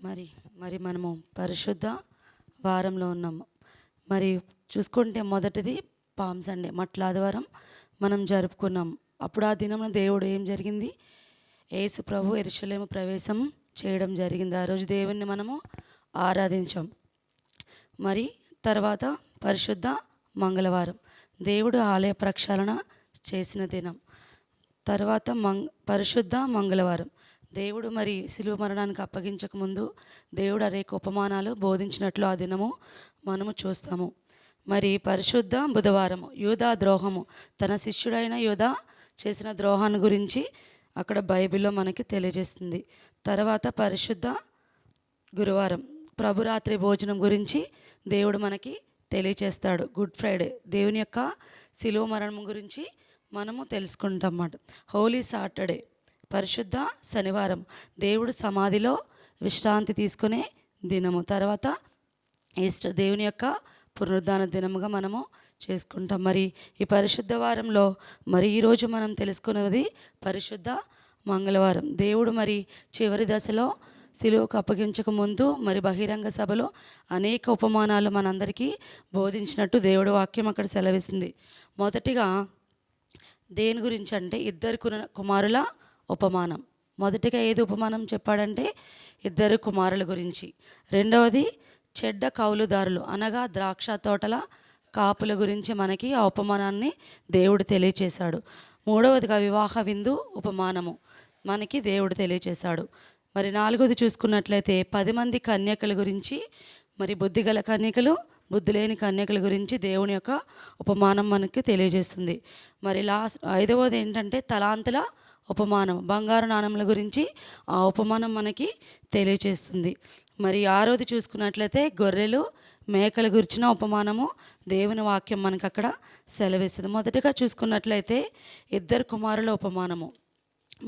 మరి మరి మనము పరిశుద్ధ వారంలో ఉన్నాము. మరి చూసుకుంటే మొదటిది పామ్ సండే, మట్ల ఆదివారం మనం జరుపుకున్నాం. అప్పుడు ఆ దినం దేవుడు ఏం జరిగింది, యేసు ప్రభు యెరూషలేము ప్రవేశం చేయడం జరిగింది. ఆ రోజు దేవుణ్ణి మనము ఆరాధించాం. మరి తర్వాత పరిశుద్ధ మంగళవారం, దేవుడు ఆలయ ప్రక్షాళన చేసిన దినం. తర్వాత పరిశుద్ధ మంగళవారం, దేవుడు మరి శిలువ మరణానికి అప్పగించక ముందు దేవుడు అనేక ఉపమానాలు బోధించినట్లు ఆ దినము మనము చూస్తాము. మరి పరిశుద్ధ బుధవారము, యూదా ద్రోహము, తన శిష్యుడైన యూదా చేసిన ద్రోహాన్ని గురించి అక్కడ బైబిల్లో మనకి తెలియజేస్తుంది. తర్వాత పరిశుద్ధ గురువారం, ప్రభురాత్రి భోజనం గురించి దేవుడు మనకి తెలియచేస్తాడు. గుడ్ ఫ్రైడే, దేవుని యొక్క శిలువ మరణం గురించి మనము తెలుసుకుంటాం అన్నమాట. హోలీ సాటర్డే, పరిశుద్ధ శనివారం, దేవుడు సమాధిలో విశ్రాంతి తీసుకునే దినము. తర్వాత ఈస్టర్, దేవుని యొక్క పునరుద్ధాన దినముగా మనము చేసుకుంటాం. మరి ఈ పరిశుద్ధ వారంలో మరి ఈరోజు మనం తెలుసుకున్నది పరిశుద్ధ మంగళవారం. దేవుడు మరి చివరి దశలో శిలువకు అప్పగించక ముందు మరి బహిరంగ సభలో అనేక ఉపమానాలు మనందరికీ బోధించినట్టు దేవుడు వాక్యం అక్కడ సెలవిస్తుంది. మొదటిగా దేని గురించి అంటే ఇద్దరు కుమారుల ఉపమానం. మొదటిగా ఏది ఉపమానం చెప్పాడంటే ఇద్దరు కుమారుల గురించి. రెండవది చెడ్డ కౌలుదారులు అనగా ద్రాక్ష తోటల కాపుల గురించి మనకి ఆ ఉపమానాన్ని దేవుడు తెలియచేశాడు. మూడవదిగా వివాహ విందు ఉపమానము మనకి దేవుడు తెలియచేశాడు. మరి నాలుగోది చూసుకున్నట్లయితే 10 మంది కన్యకల గురించి, మరి బుద్ధిగల కన్యకలు, బుద్ధి లేని కన్యకల గురించి దేవుని యొక్క ఉపమానం మనకి తెలియజేస్తుంది. మరి ఐదవది ఏంటంటే తలాంతుల ఉపమానం, బంగారు నాణముల గురించి ఆ ఉపమానం మనకి తెలియజేస్తుంది. మరి ఆరోది చూసుకున్నట్లయితే గొర్రెలు మేకల గురించిన ఉపమానము దేవుని వాక్యం మనకు అక్కడ సెలవిస్తుంది. మొదటగా చూసుకున్నట్లయితే ఇద్దరు కుమారుల ఉపమానము,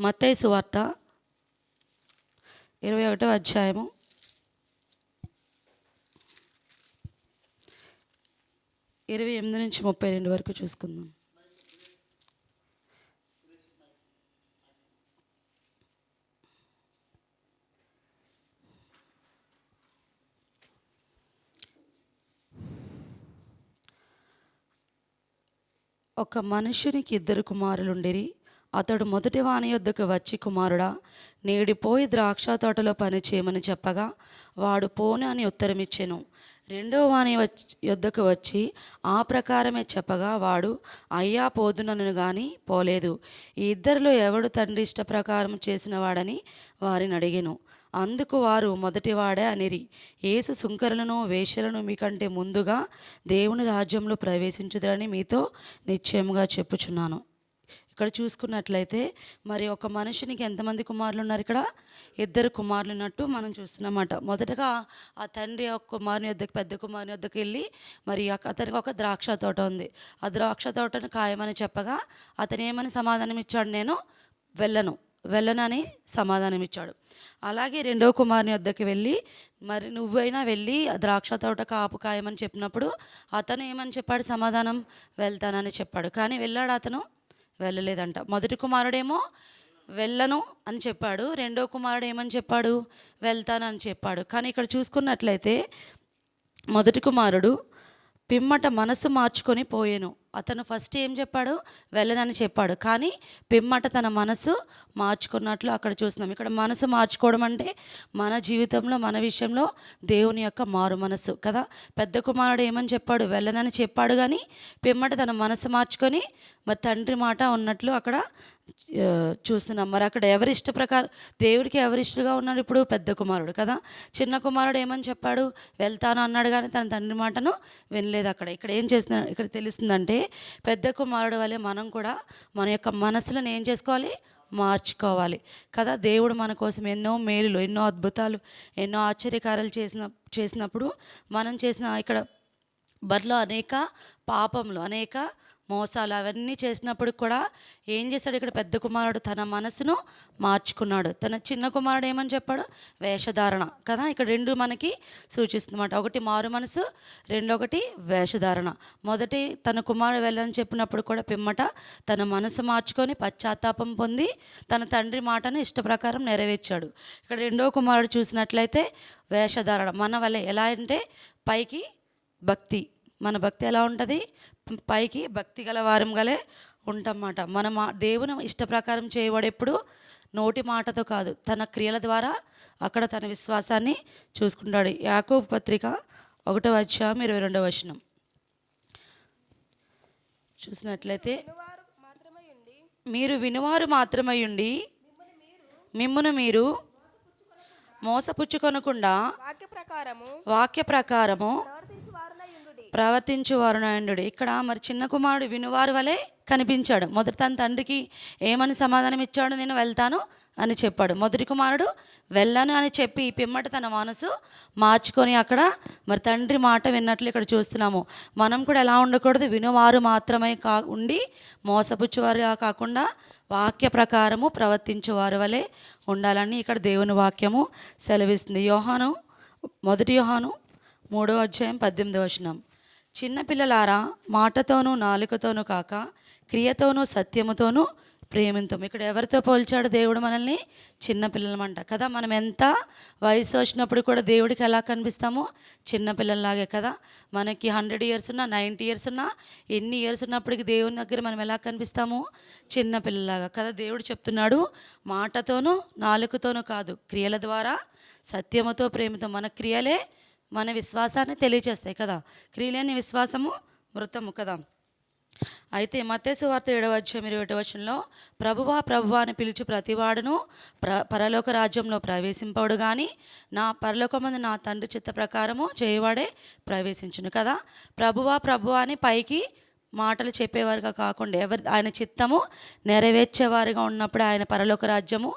మత్తయి సువార్త 21వ అధ్యాయము 28 నుంచి 32 వరకు చూసుకుందాం. ఒక మనుషునికి 2 కుమారులుండిరి. అతడు మొదటి వాని యొద్దకు వచ్చి, కుమారుడా, నేడిపోయి ద్రాక్ష తోటలో పని చేయమని చెప్పగా వాడు పోను అని ఉత్తరమిచ్చెను. రెండవ వాని యొద్దకు వచ్చి ఆ ప్రకారమే చెప్పగా వాడు, అయ్యా పోదునను గాని పోలేదు. ఈ ఇద్దరిలో ఎవడు తండ్రి ఇష్ట ప్రకారం చేసిన వాడని వారిని అడిగెను. అందుకు వారు మొదటివాడే అనిరి. యేసు సుంకరులను వేశ్యలను మీకంటే ముందుగా దేవుని రాజ్యంలో ప్రవేశించుదరని మీతో నిశ్చయముగా చెప్పుచున్నాను. ఇక్కడ చూసుకున్నట్లయితే మరి ఒక మనిషినికి ఎంతమంది కుమారులు ఉన్నారు? ఇక్కడ 2 కుమారులు ఉన్నట్టు మనం చూస్తున్నమాట. మొదటగా ఆ తండ్రి ఒక కుమారుని వద్దకు, పెద్ద కుమారుని వద్దకు వెళ్ళి మరి అతనికి ఒక ద్రాక్ష తోట ఉంది. ఆ ద్రాక్ష తోటను ఖాయమని చెప్పగా అతను ఏమని సమాధానం ఇచ్చాడు? నేను వెళ్ళనని సమాధానం ఇచ్చాడు. అలాగే రెండవ కుమారుని వద్దకు వెళ్ళి, మరి నువ్వైనా వెళ్ళి ద్రాక్ష తోట కాపు కాయమని చెప్పినప్పుడు అతను ఏమని చెప్పాడు? సమాధానం, వెళ్తానని చెప్పాడు. కానీ వెళ్ళాడు? అతను వెళ్ళలేదంట. మొదటి కుమారుడేమో వెళ్ళను అని చెప్పాడు, రెండో కుమారుడు ఏమని చెప్పాడు? వెళ్తానని చెప్పాడు. కానీ ఇక్కడ చూసుకున్నట్లయితే మొదటి కుమారుడు పిమ్మట మనసు మార్చుకొని పోయేను. అతను ఫస్ట్ ఏం చెప్పాడు? వెళ్ళనని చెప్పాడు, కానీ పిమ్మట తన మనసు మార్చుకున్నట్లు అక్కడ చూస్తున్నాం. ఇక్కడ మనసు మార్చుకోవడం అంటే మన జీవితంలో, మన విషయంలో దేవుని యొక్క మారు మనసు కదా. పెద్ద కుమారుడు ఏమని చెప్పాడు? వెళ్ళనని చెప్పాడు, కానీ పిమ్మట తన మనసు మార్చుకొని మరి తండ్రి మాట ఉన్నట్లు అక్కడ చూస్తున్నాం. మరి అక్కడ ఎవరిష్ట ప్రకారం, దేవుడికి ఎవరిష్టగా ఉన్నాడు? ఇప్పుడు పెద్ద కుమారుడు కదా. చిన్న కుమారుడు ఏమని చెప్పాడు? వెళ్తాను అన్నాడు, కానీ తన తండ్రి మాటను వినలేదు. ఇక్కడ ఏం చేస్తున్నాడు? ఇక్కడ తెలుస్తుందంటే పెద్ద కుమారుడు వల్లే మనం కూడా మన యొక్క మనసులను ఏం చేసుకోవాలి? మార్చుకోవాలి కదా. దేవుడు మన కోసం ఎన్నో మేలులు, ఎన్నో అద్భుతాలు, ఎన్నో ఆశ్చర్యకార్యాలు చేసినప్పుడు మనం చేసిన ఇక్కడ బరిలో అనేక పాపములు, అనేక మోసాలు అవన్నీ చేసినప్పుడు కూడా ఏం చేశాడు? ఇక్కడ పెద్ద కుమారుడు తన మనసును మార్చుకున్నాడు. తన చిన్న కుమారుడు ఏమని చెప్పాడు? వేషధారణ కదా. ఇక్కడ రెండు మనకి సూచిస్తుందన్నమాట. ఒకటి మారు మనసు, రెండొకటి వేషధారణ. మొదటి తన కుమారుడు వెళ్ళని చెప్పినప్పుడు కూడా పిమ్మట తన మనసు మార్చుకొని పశ్చాత్తాపం పొంది తన తండ్రి మాటను ఇష్టప్రకారం నెరవేర్చాడు. ఇక్కడ రెండో కుమారుడు చూసినట్లయితే వేషధారణ మన వల్ల ఎలా అంటే పైకి భక్తి, మన భక్తి ఎలా ఉంటుంది? పైకి భక్తి గల వారం గలే ఉంటామన్నమాట. మనం దేవుని ఇష్టప్రకారం చేయబడేప్పుడు నోటి మాటతో కాదు, తన క్రియల ద్వారా అక్కడ తన విశ్వాసాన్ని చూసుకుంటాడు. యాకోబు పత్రిక 1:22 చూసినట్లయితే, మీరు వినువారు మాత్రమై ఉండి మిమ్మును మీరు మోసపుచ్చుకొనకుండా వాక్య ప్రకారము ప్రవర్తించువారునాయుండు. ఇక్కడ మరి చిన్న కుమారుడు వినువారు వలె కనిపించాడు. మొదటి తన తండ్రికి ఏమని సమాధానం ఇచ్చాడు? నేను వెళ్తాను అని చెప్పాడు. మొదటి కుమారుడు వెళ్ళను అని చెప్పి పిమ్మట తన మనసు మార్చుకొని అక్కడ మరి తండ్రి మాట విన్నట్లు ఇక్కడ చూస్తున్నాము. మనం కూడా ఎలా ఉండకూడదు? వినువారు మాత్రమే ఉండి మోసపుచ్చువారుగా కాకుండా వాక్య ప్రకారము ప్రవర్తించువారు వలె ఉండాలని ఇక్కడ దేవుని వాక్యము సెలవిస్తుంది. మొదటి యోహాను 3:18 చిన్నపిల్లలారా, మాటతోనూ నాలుకతోనూ కాక క్రియతోనూ సత్యముతోనూ ప్రేమింతం. ఇక్కడ ఎవరితో పోల్చాడు దేవుడు మనల్ని? చిన్నపిల్లలమంట కదా. మనం ఎంత వయసు వచ్చినప్పుడు కూడా దేవుడికి ఎలా కనిపిస్తామో? చిన్నపిల్లల్లాగే కదా. మనకి 100 years ఉన్నా, 90 years ఉన్నా, ఎన్ని ఇయర్స్ ఉన్నప్పటికీ దేవుని దగ్గర మనం ఎలా కనిపిస్తాము? చిన్నపిల్లలాగా కదా. దేవుడు చెప్తున్నాడు, మాటతోనూ నాలుకతోనూ కాదు, క్రియల ద్వారా సత్యముతో ప్రేమతో. మన క్రియలే మన విశ్వాసాన్ని తెలియచేస్తాయి కదా. క్రియలేని విశ్వాసము మృతము కదా. అయితే మత్తయి సువార్త 7:21 ప్రభువా ప్రభువా అని పిలుచు ప్రతివాడును పరలోక రాజ్యంలో ప్రవేశింపడు కానీ నా పరలోకమందు నా తండ్రి చిత్త ప్రకారము చేయవాడే ప్రవేశించును కదా. ప్రభువా ప్రభువా అని పైకి మాటలు చెప్పేవారుగా కాకుండా ఆయన చిత్తము నెరవేర్చేవారుగా ఉన్నప్పుడు ఆయన పరలోక రాజ్యము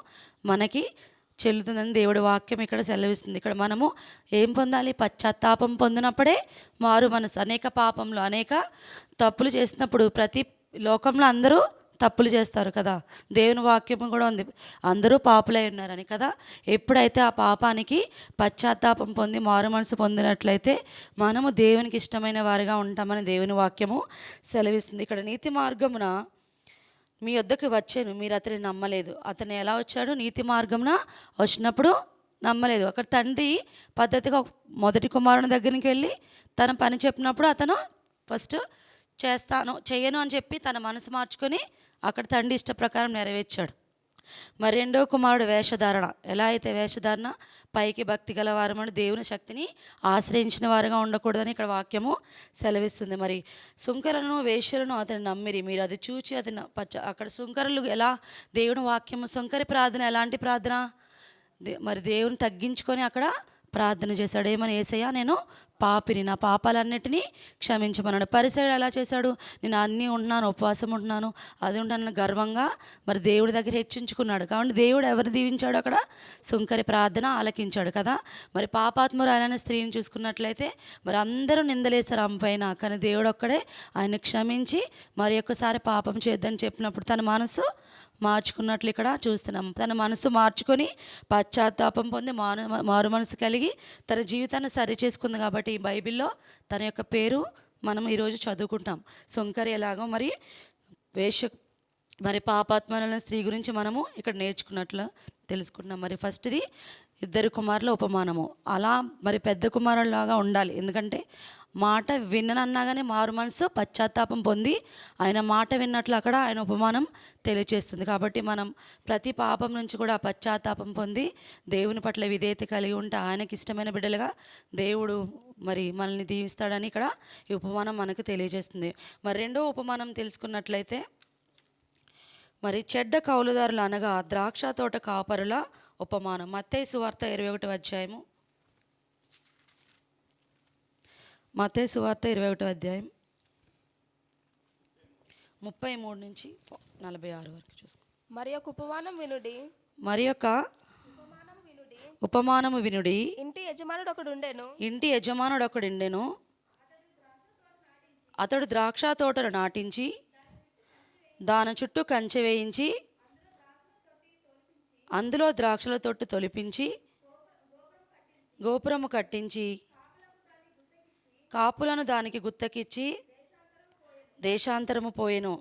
మనకి చెల్లుతుందని దేవుడి వాక్యం ఇక్కడ సెలవిస్తుంది. ఇక్కడ మనము ఏం పొందాలి? పశ్చాత్తాపం పొందినప్పుడే మారు మనసు. అనేక పాపంలో అనేక తప్పులు చేసినప్పుడు ప్రతి లోకంలో అందరూ తప్పులు చేస్తారు కదా. దేవుని వాక్యం కూడా ఉంది, అందరూ పాపులై ఉన్నారని కదా. ఎప్పుడైతే ఆ పాపానికి పశ్చాత్తాపం పొంది మారు మనసు పొందినట్లయితే మనము దేవునికి ఇష్టమైన వారిగా ఉంటామని దేవుని వాక్యము సెలవిస్తుంది. ఇక్కడ నీతి మార్గమున మీ వద్దకు వచ్చాను, మీరు అతని నమ్మలేదు. అతను ఎలా వచ్చాడు? నీతి మార్గంన వచ్చినప్పుడు నమ్మలేదు. అక్కడ తండ్రి పద్ధతిగా మొదటి కుమారుని దగ్గరికి వెళ్ళి తన పని చెప్పినప్పుడు అతను ఫస్ట్ చెయ్యను అని చెప్పి తన మనసు మార్చుకొని అక్కడ తండ్రి ఇష్ట ప్రకారం నెరవేర్చాడు. మరి రెండో కుమారుడు వేషధారణ. ఎలా అయితే వేషధారణ పైకి భక్తి గల వారమని దేవుని శక్తిని ఆశ్రయించిన వారుగా ఉండకూడదని ఇక్కడ వాక్యము సెలవిస్తుంది. మరి సుంకరులను వేశ్యలను అతను నమ్మిరి, మీరు అది చూచి అతను అక్కడ సుంకరులు ఎలా దేవుని వాక్యము సుంకరి ప్రార్థన ఎలాంటి ప్రార్థన? మరి దేవుని తగ్గించుకొని అక్కడ ప్రార్థన చేశాడు. ఏమని? యేసయ్యా నేను పాపిని, నా పాపాలన్నిటినీ క్షమించమన్నాడు. పరిసయుడు ఎలా చేశాడు? నేను అన్నీ ఉంటున్నాను, ఉపవాసం ఉంటున్నాను, అది ఉంటాను గర్వంగా మరి దేవుడి దగ్గర హెచ్చించుకున్నాడు. కాబట్టి దేవుడు ఎవరు దీవించాడు? అక్కడ సుంకరి ప్రార్థన ఆలకించాడు కదా. మరి పాపాత్మురాలైన స్త్రీని చూసుకున్నట్లయితే మరి అందరూ నిందలేస్తారు ఆమె పైన, కానీ దేవుడు ఒక్కడే ఆయన క్షమించి మరి ఒక్కసారి పాపం చేద్దని చెప్పినప్పుడు తన మనసు మార్చుకున్నట్లు ఇక్కడ చూస్తున్నాం. తన మనసు మార్చుకొని పశ్చాత్తాపం పొంది మారు మనసు కలిగి తన జీవితాన్ని సరి చేసుకుంది. కాబట్టి ఈ బైబిల్లో తన యొక్క పేరు మనం ఈరోజు చదువుకుంటాం. సుంకరి ఎలాగో మరి పాపాత్మల స్త్రీ గురించి మనము ఇక్కడ నేర్చుకున్నట్లు తెలుసుకుంటున్నాం. మరి ఫస్ట్ది 2 కుమారుల ఉపమానము. అలా మరి పెద్ద కుమారులాగా ఉండాలి. ఎందుకంటే మాట విన్ననన్నా కానీ మారు మనసు పశ్చాత్తాపం పొంది ఆయన మాట విన్నట్లు అక్కడ ఆయన ఉపమానం తెలియచేస్తుంది. కాబట్టి మనం ప్రతి పాపం నుంచి కూడా పశ్చాత్తాపం పొంది దేవుని పట్ల విధేయత కలిగి ఉంటే ఆయనకి ఇష్టమైన బిడ్డలుగా దేవుడు మరి మనల్ని దీవిస్తాడని ఇక్కడ ఈ ఉపమానం మనకు తెలియజేస్తుంది. మరి రెండో ఉపమానం తెలుసుకున్నట్లయితే మరి చెడ్డ కౌలుదారులు అనగా ద్రాక్ష తోట కాపరుల ఉపమానం. మత్తయి సువార్త 21 మత్తయి సువార్త 21 33 నుంచి 46 వరకు చూసుకో. మరి యొక్క ఉపమానం వినుడి, ఉపమానము వినుడి. ఇంటి యజమానుడు ఒకడుండెను. అతడు ద్రాక్ష తోటను నాటించి దాని చుట్టూ కంచె వేయించి అందులో ద్రాక్షల తొట్టు తొలిపించి గోపురము కట్టించి కాపులను దానికి గుత్తకిచ్చి దేశాంతరము పోయెను.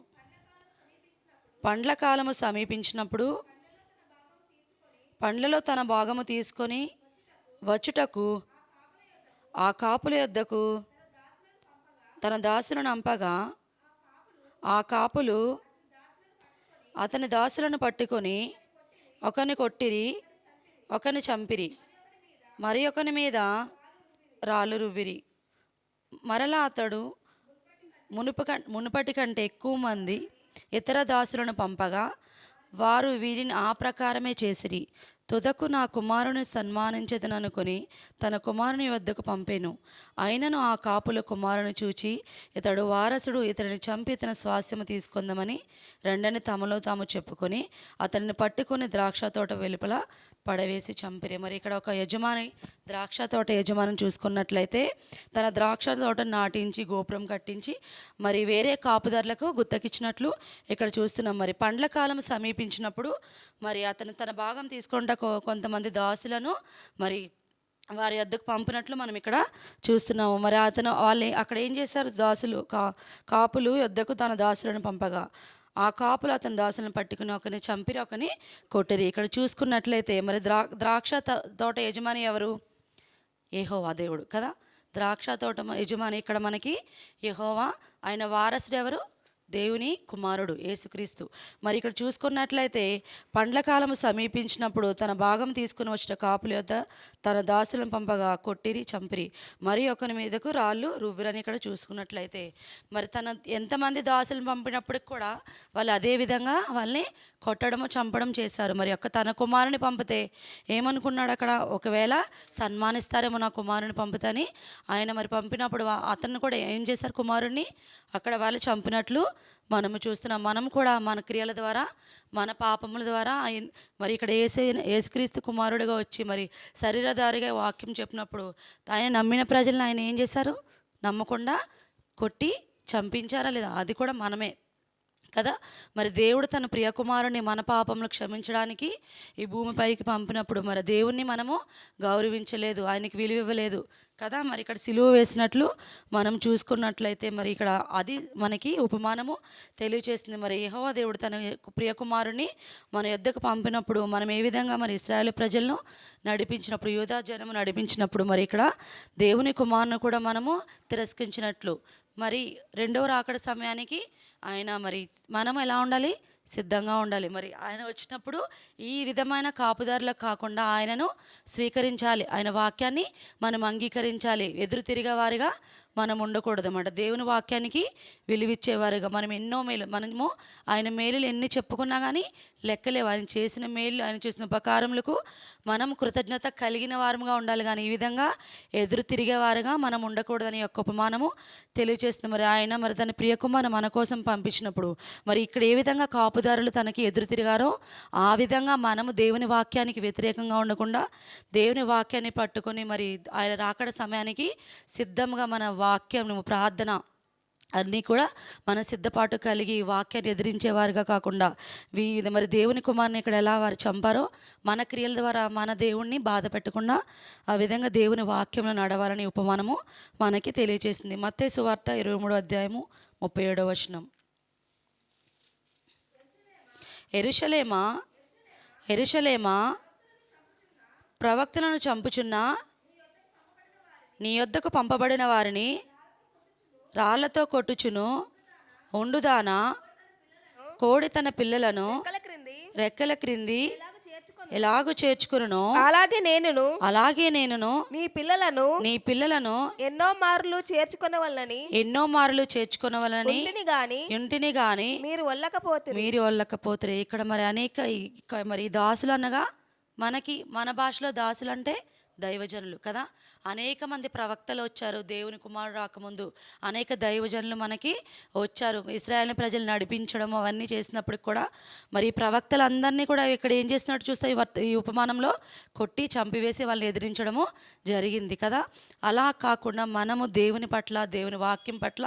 పండ్ల కాలము సమీపించినప్పుడు పండ్లలో తన భాగము తీసుకొని వచ్చుటకు ఆ కాపుల యొద్దకు తన దాసులను పంపగా ఆ కాపులు అతని దాసులను పట్టుకొని ఒకని కొట్టిరి, ఒకని చంపిరి, మరి ఒకని మీద రాళ్ళు రువ్విరి. మరలా అతడు మునుపటి కంటే ఎక్కువ మంది ఇతర దాసులను పంపగా వారు వీరిని ఆ ప్రకారమే చేసిరి. తుదకు నా కుమారుని సన్మానించదననుకొని తన కుమారుని వద్దకు పంపెను. అయినను ఆ కాపుల కుమారుని చూచి ఇతడు వారసుడు, ఇతడిని చంపి ఇతని స్వాస్యము తీసుకుందామని రెండని తమలో తాము చెప్పుకొని అతన్ని పట్టుకొని ద్రాక్ష తోట వెలుపల పడవేసి చంపిరి. మరి ఇక్కడ ఒక యజమాని, ద్రాక్ష తోట యజమాని చూసుకున్నట్లయితే తన ద్రాక్ష తోట నాటించి గోపురం కట్టించి మరి వేరే కాపుదారులకు గుత్తకిచ్చినట్లు ఇక్కడ చూస్తున్నాం. మరి పండ్ల కాలం సమీపించినప్పుడు మరి అతను తన భాగం తీసుకుంటా కొంతమంది దాసులను మరి వారి వద్దకు పంపినట్లు మనం ఇక్కడ చూస్తున్నాము. మరి వాళ్ళు అక్కడ ఏం చేశారు? దాసులు కాపులు యొద్దకు తన దాసులను పంపగా ఆ కాపులు అతని దాసులను పట్టుకుని ఒకరిని చంపిరి, ఒకరిని కొట్టిరి. ఇక్కడ చూసుకున్నట్లయితే మరి ద్రాక్ష తోట యజమాని ఎవరు? యెహోవా దేవుడు కదా. ద్రాక్ష తోట యజమాని ఇక్కడ మనకి యెహోవా. ఆయన వారసుడు ఎవరు? దేవుని కుమారుడు యేసుక్రీస్తు. మరి ఇక్కడ చూసుకున్నట్లయితే పండ్ల కాలము సమీపించినప్పుడు తన భాగం తీసుకుని వచ్చిన కాపుల యొద్ద తన దాసులను పంపగా కొట్టిరి, చంపిరి, మరి ఒకరి మీదకు రాళ్ళు రువ్విరని ఇక్కడ చూసుకున్నట్లయితే మరి తన ఎంతమంది దాసులను పంపినప్పటికి కూడా వాళ్ళు అదే విధంగా వాళ్ళని కొట్టడము, చంపడం చేశారు. మరి తన కుమారుని పంపితే ఏమనుకున్నాడు? అక్కడ ఒకవేళ సన్మానిస్తారేమో నా కుమారుని పంపుతని ఆయన మరి పంపినప్పుడు అతన్ని కూడా ఏం చేశారు? కుమారుణ్ణి అక్కడ వాళ్ళు చంపినట్లు మనము చూస్తున్నాం. మనం కూడా మన క్రియల ద్వారా, మన పాపముల ద్వారా మరి ఇక్కడ యేసుక్రీస్తు కుమారుడిగా వచ్చి మరి శరీరధారిగా వాక్యం చెప్పినప్పుడు ఆయన నమ్మిన ప్రజలను ఆయన ఏం చేశారు? నమ్మకుండా కొట్టి చంపించారా లేదా? అది కూడా మనమే కదా. మరి దేవుడు తన ప్రియకుమారుని మన పాపములు క్షమించడానికి ఈ భూమిపైకి పంపినప్పుడు మరి దేవుణ్ణి మనము గౌరవించలేదు, ఆయనకి విలువ ఇవ్వలేదు కదా. మరి ఇక్కడ సిలువ వేసినట్లు మనం చూసుకున్నట్లయితే మరి ఇక్కడ అది మనకి ఉపమానము తెలియచేస్తుంది. మరి యెహోవా దేవుడు తన ప్రియకుమారుని మన యొద్దకు పంపినప్పుడు మనం ఏ విధంగా మరి ఇశ్రాయేలు ప్రజలను నడిపించినప్పుడు, యూదా జనము నడిపించినప్పుడు మరి ఇక్కడ దేవుని కుమారుని కూడా మనము తిరస్కరించినట్లు మరి రెండవ రాకడ సమయానికి ఆయన మరి మనం ఎలా ఉండాలి? సిద్ధంగా ఉండాలి. మరి ఆయన వచ్చినప్పుడు ఈ విధమైన కాపుదారులకు కాకుండా ఆయనను స్వీకరించాలి, ఆయన వాక్యాన్ని మనం అంగీకరించాలి. ఎదురు తిరిగే వారిగా మనం ఉండకూడదు అన్నమాట. దేవుని వాక్యానికి విలువిచ్చేవారుగా మనం మనము ఆయన మేలులు ఎన్ని చెప్పుకున్నా కానీ లెక్కలేవు. ఆయన చేసిన మేలు, ఆయన చేసిన ఉపకారములకు మనం కృతజ్ఞత కలిగిన వారముగా ఉండాలి, కానీ ఈ విధంగా ఎదురు తిరిగేవారుగా మనం ఉండకూడదని యొక్క ఉపమానము తెలియజేస్తుంది. మరి ఆయన మరి తన ప్రియకుమారుని మన కోసం పంపించినప్పుడు మరి ఇక్కడ ఏ విధంగా కాపుదారులు తనకి ఎదురు తిరిగారో ఆ విధంగా మనము దేవుని వాక్యానికి వ్యతిరేకంగా ఉండకుండా దేవుని వాక్యాన్ని పట్టుకొని మరి ఆయన రాకడ సమయానికి సిద్ధంగా మన వాక్యం, ప్రార్థన అన్నీ కూడా మన సిద్ధపాటు కలిగి వాక్యాన్ని ఎదిరించేవారుగా కాకుండా మరి దేవుని కుమారుని ఇక్కడ ఎలా వారు చంపారో మన క్రియల ద్వారా మన దేవుణ్ణి బాధ పెట్టకుండా ఆ విధంగా దేవుని వాక్యంలో నడవాలని ఉపమానము మనకి తెలియజేసింది. మత్తయి సువార్త 23వ అధ్యాయము 37వ వచనం. యెరూషలేమా, యెరూషలేమా, ప్రవక్తలను చంపుచున్నా నీ యొద్దకు పంపబడిన వారిని రాళ్లతో కొట్టుచును ఉండుదానా, కోడి తన పిల్లలను రెక్కల క్రింది ఎలాగూ చేర్చుకును అలాగే నేనును నీ పిల్లలను ఎన్నో మార్లు చేర్చుకొనవలనని ఇంటిని గాని మీరు వల్లకపోతే ఇక్కడ మరి అనేక మరి దాసులు అనగా మన భాషలో దాసులు అంటే దైవజనులు కదా, అనేక మంది ప్రవక్తలు వచ్చారు దేవుని కుమారుడు రాకముందు. అనేక దైవజనులు మనకి వచ్చారు ఇశ్రాయేల్ ప్రజలు నడిపించడం అవన్నీ చేసినప్పుడు కూడా మరి ఈ ప్రవక్తలందరినీ కూడా ఇక్కడ ఏం చేస్తున్నట్టు చూస్తే ఈ ఉపమానంలో కొట్టి చంపివేసి వాళ్ళని ఎదిరించడము జరిగింది కదా. అలా కాకుండా మనము దేవుని పట్ల దేవుని వాక్యం పట్ల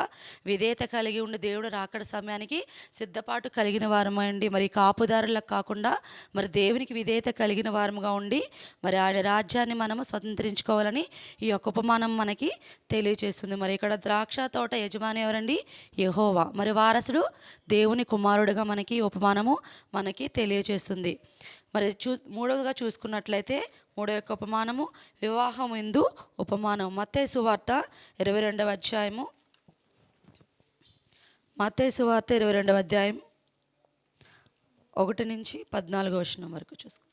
విధేయత కలిగి ఉండి దేవుడు రాకడ సమయానికి సిద్ధపాటు కలిగిన వారమండి. మరి కాపుదారులకు కాకుండా మరి దేవునికి విధేయత కలిగిన వారముగా ఉండి మరి ఆయన రాజ్యాన్ని మనము స్వతంత్రించుకోవాలని ఈ యొక్క ఉపమానం మనకి తెలియజేస్తుంది. మరి ఇక్కడ ద్రాక్ష తోట యజమాని ఎవరండి? యెహోవా. మరి వారసుడు దేవుని కుమారుడుగా మనకి ఈ ఉపమానము మనకి తెలియజేస్తుంది. మరి మూడవదిగా చూసుకున్నట్లయితే మూడవ యొక్క ఉపమానము వివాహం ఎందు ఉపమానం. మత్తయి సువార్త 22వ అధ్యాయము. మత్తయి సువార్త 22వ అధ్యాయం 1 నుంచి 14వ వచనం వరకు చూసుకో.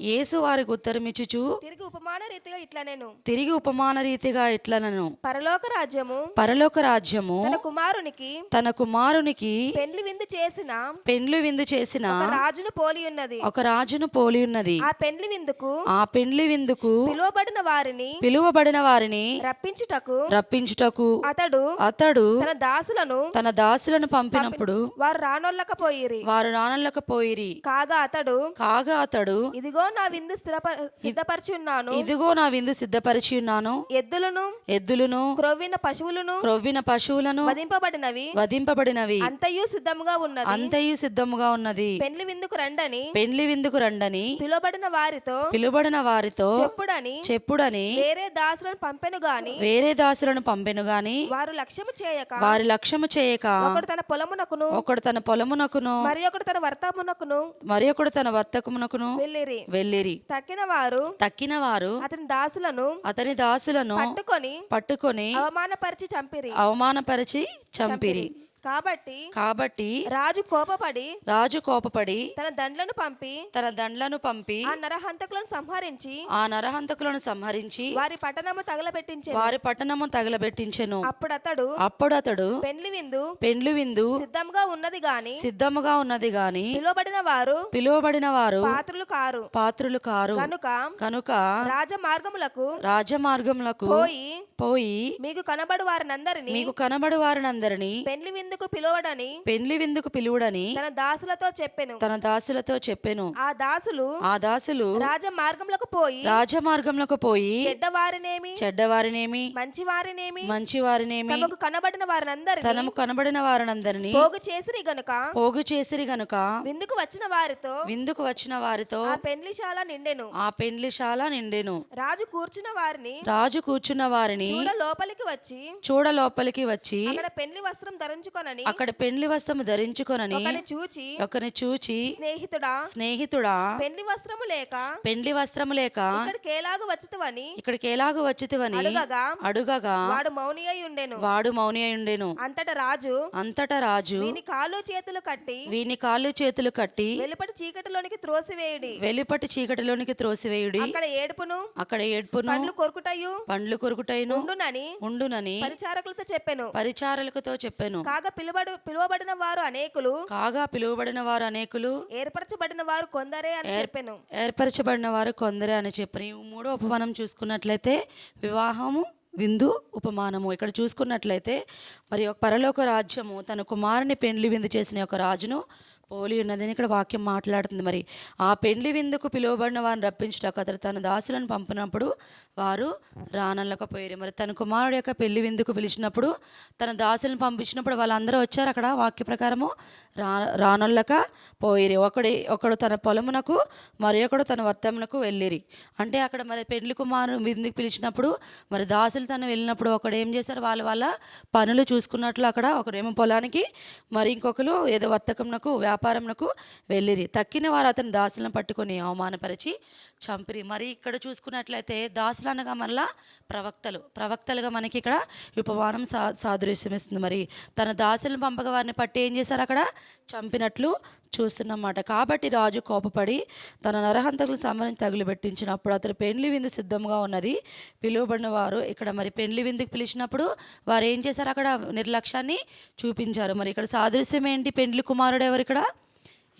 యేసు వారికి ఉత్తరమిచ్చుచు తిరిగి ఉపమాన రీతిగా ఇట్లనెను, పరలోక రాజ్యము తన కుమారునికి పెండ్లి విందు చేసిన ఒక రాజును పోలి ఉన్నది. ఆ పెండ్లి విందుకు పిలువబడిన వారిని రప్పించుటకు అతడు తన దాసులను పంపినప్పుడు వారు రానొల్లకపోయిరి. కాగా అతడు ఇదిగో నా విందు సిద్ధపరిచి ఉన్నాను, ఎద్దులను క్రొవ్విన పశువులను వధింపబడినవి అంతయు సిద్ధముగా ఉన్నది. పెండ్లి విందుకు రండని పిలువబడిన వారితో చెప్పుడని వేరే దాసులను పంపెను గాని వారి లక్ష్యము చేయక ఒకడు తన పొలమునకును మరి ఒకడు తన వర్తకమునకును వెళ్ళిరి. తక్కిన వారు అతని దాసులను పట్టుకొని అవమానపరిచి చంపిరి. కాబట్టి రాజు కోపపడి తన దండ్లను పంపి ఆ నరహంతకులను సంహరించి వారి పట్టణము తగలబెట్టించెను. అప్పుడు అతడు పెండ్లి విందు సిద్ధముగా ఉన్నది గాని పిలువబడిన వారు పాత్రులు కారు. కనుక రాజమార్గములకు పోయి మీకు కనబడు వారినందరినీ పెండ్లి విందుకు పిలువడని తన దాసులతో చెప్పెను. ఆ దాసులు రాజమార్గములకు పోయి చెడ్డవారినేమి మంచివారినేమి తనకు కనబడిన వారినందరినీ పోగు చేసిరి గనుక విందుకు వచ్చిన వారితో ఆ పెండ్లిశాల నిండెను. రాజు కూర్చున్న వారిని చూడ లోపలికి వచ్చి అక్కడ పెండ్లి వస్త్రము ధరించుకొనని ఒకరిని చూచి స్నేహితుడా పెండ్లి వస్త్రము లేక ఇక్కడికి ఎలాగు వచ్చితివని అడుగగా వాడు మౌని అయి ఉండెను. అంతటా రాజు వీని కాళ్ళు చేతులు కట్టి వెలుపటి చీకటిలోనికి త్రోసివేయుడి. అక్కడ ఏడ్పును పండ్లు కొరుకుటయును ఉండునని పరిచారకులతో చెప్పెను. కాగా పిలువబడిన వారు అనేకులు ఏర్పరచబడిన వారు కొందరే అని చెప్పాను. ఈ మూడో ఉపమానం చూసుకున్నట్లయితే వివాహము విందు ఉపమానము. ఇక్కడ చూసుకున్నట్లయితే మరి ఒక పరలోక రాజ్యము తన కుమారుని పెండ్లి విందు చేసిన ఒక రాజును పోలి ఉన్నదని ఇక్కడ వాక్యం మాట్లాడుతుంది. మరి ఆ పెండ్లి విందుకు పిలువబడిన వారిని రప్పించుటకు అతడు తన దాసులను పంపినప్పుడు వారు రానొల్లకపోయారు. మరి తన కుమారుడు యొక్క పెళ్లి విందుకు పిలిచినప్పుడు తన దాసులను పంపించినప్పుడు వాళ్ళందరూ వచ్చారు. అక్కడ వాక్య ప్రకారము రానొల్లక పోయిరి. ఒకడు తన పొలమునకు మరి ఒకడు తన వర్తమునకు వెళ్ళిరి. అంటే అక్కడ మరి పెండ్లి కుమారుడు విందుకు పిలిచినప్పుడు మరి దాసులు తను వెళ్ళినప్పుడు ఒకడు ఏం చేశారు, వాళ్ళ పనులు చూసుకున్నట్లు అక్కడ ఒకరేమో పొలానికి మరి ఇంకొకరు ఏదో వర్తకమునకు వ్యాపారంకు వెళ్ళిరి. తక్కిన వారు అతని దాసులను పట్టుకొని అవమానపరిచి చంపిరి. మరి ఇక్కడ చూసుకున్నట్లయితే దాసులు అనగా మళ్ళా ప్రవక్తలుగా మనకి ఇక్కడ ఉపమానం సాదృశ్యమిస్తుంది. మరి తన దాసులను పంపగా వారిని పట్టి ఏం చేశారు, అక్కడ చంపినట్లు చూస్తున్నమాట. కాబట్టి రాజు కోపపడి తన నరహంతకులను సంహరించి తగులుబెట్టించినప్పుడు అతడు పెండ్లి విందు సిద్ధంగా ఉన్నది. పిలువబడిన వారు ఇక్కడ మరి పెండ్లి విందుకు పిలిచినప్పుడు వారు ఏం చేశారు, అక్కడ నిర్లక్ష్యాన్ని చూపించారు. మరి ఇక్కడ సాదృశ్యం ఏంటి, పెండ్లి కుమారుడు ఎవరు, ఇక్కడ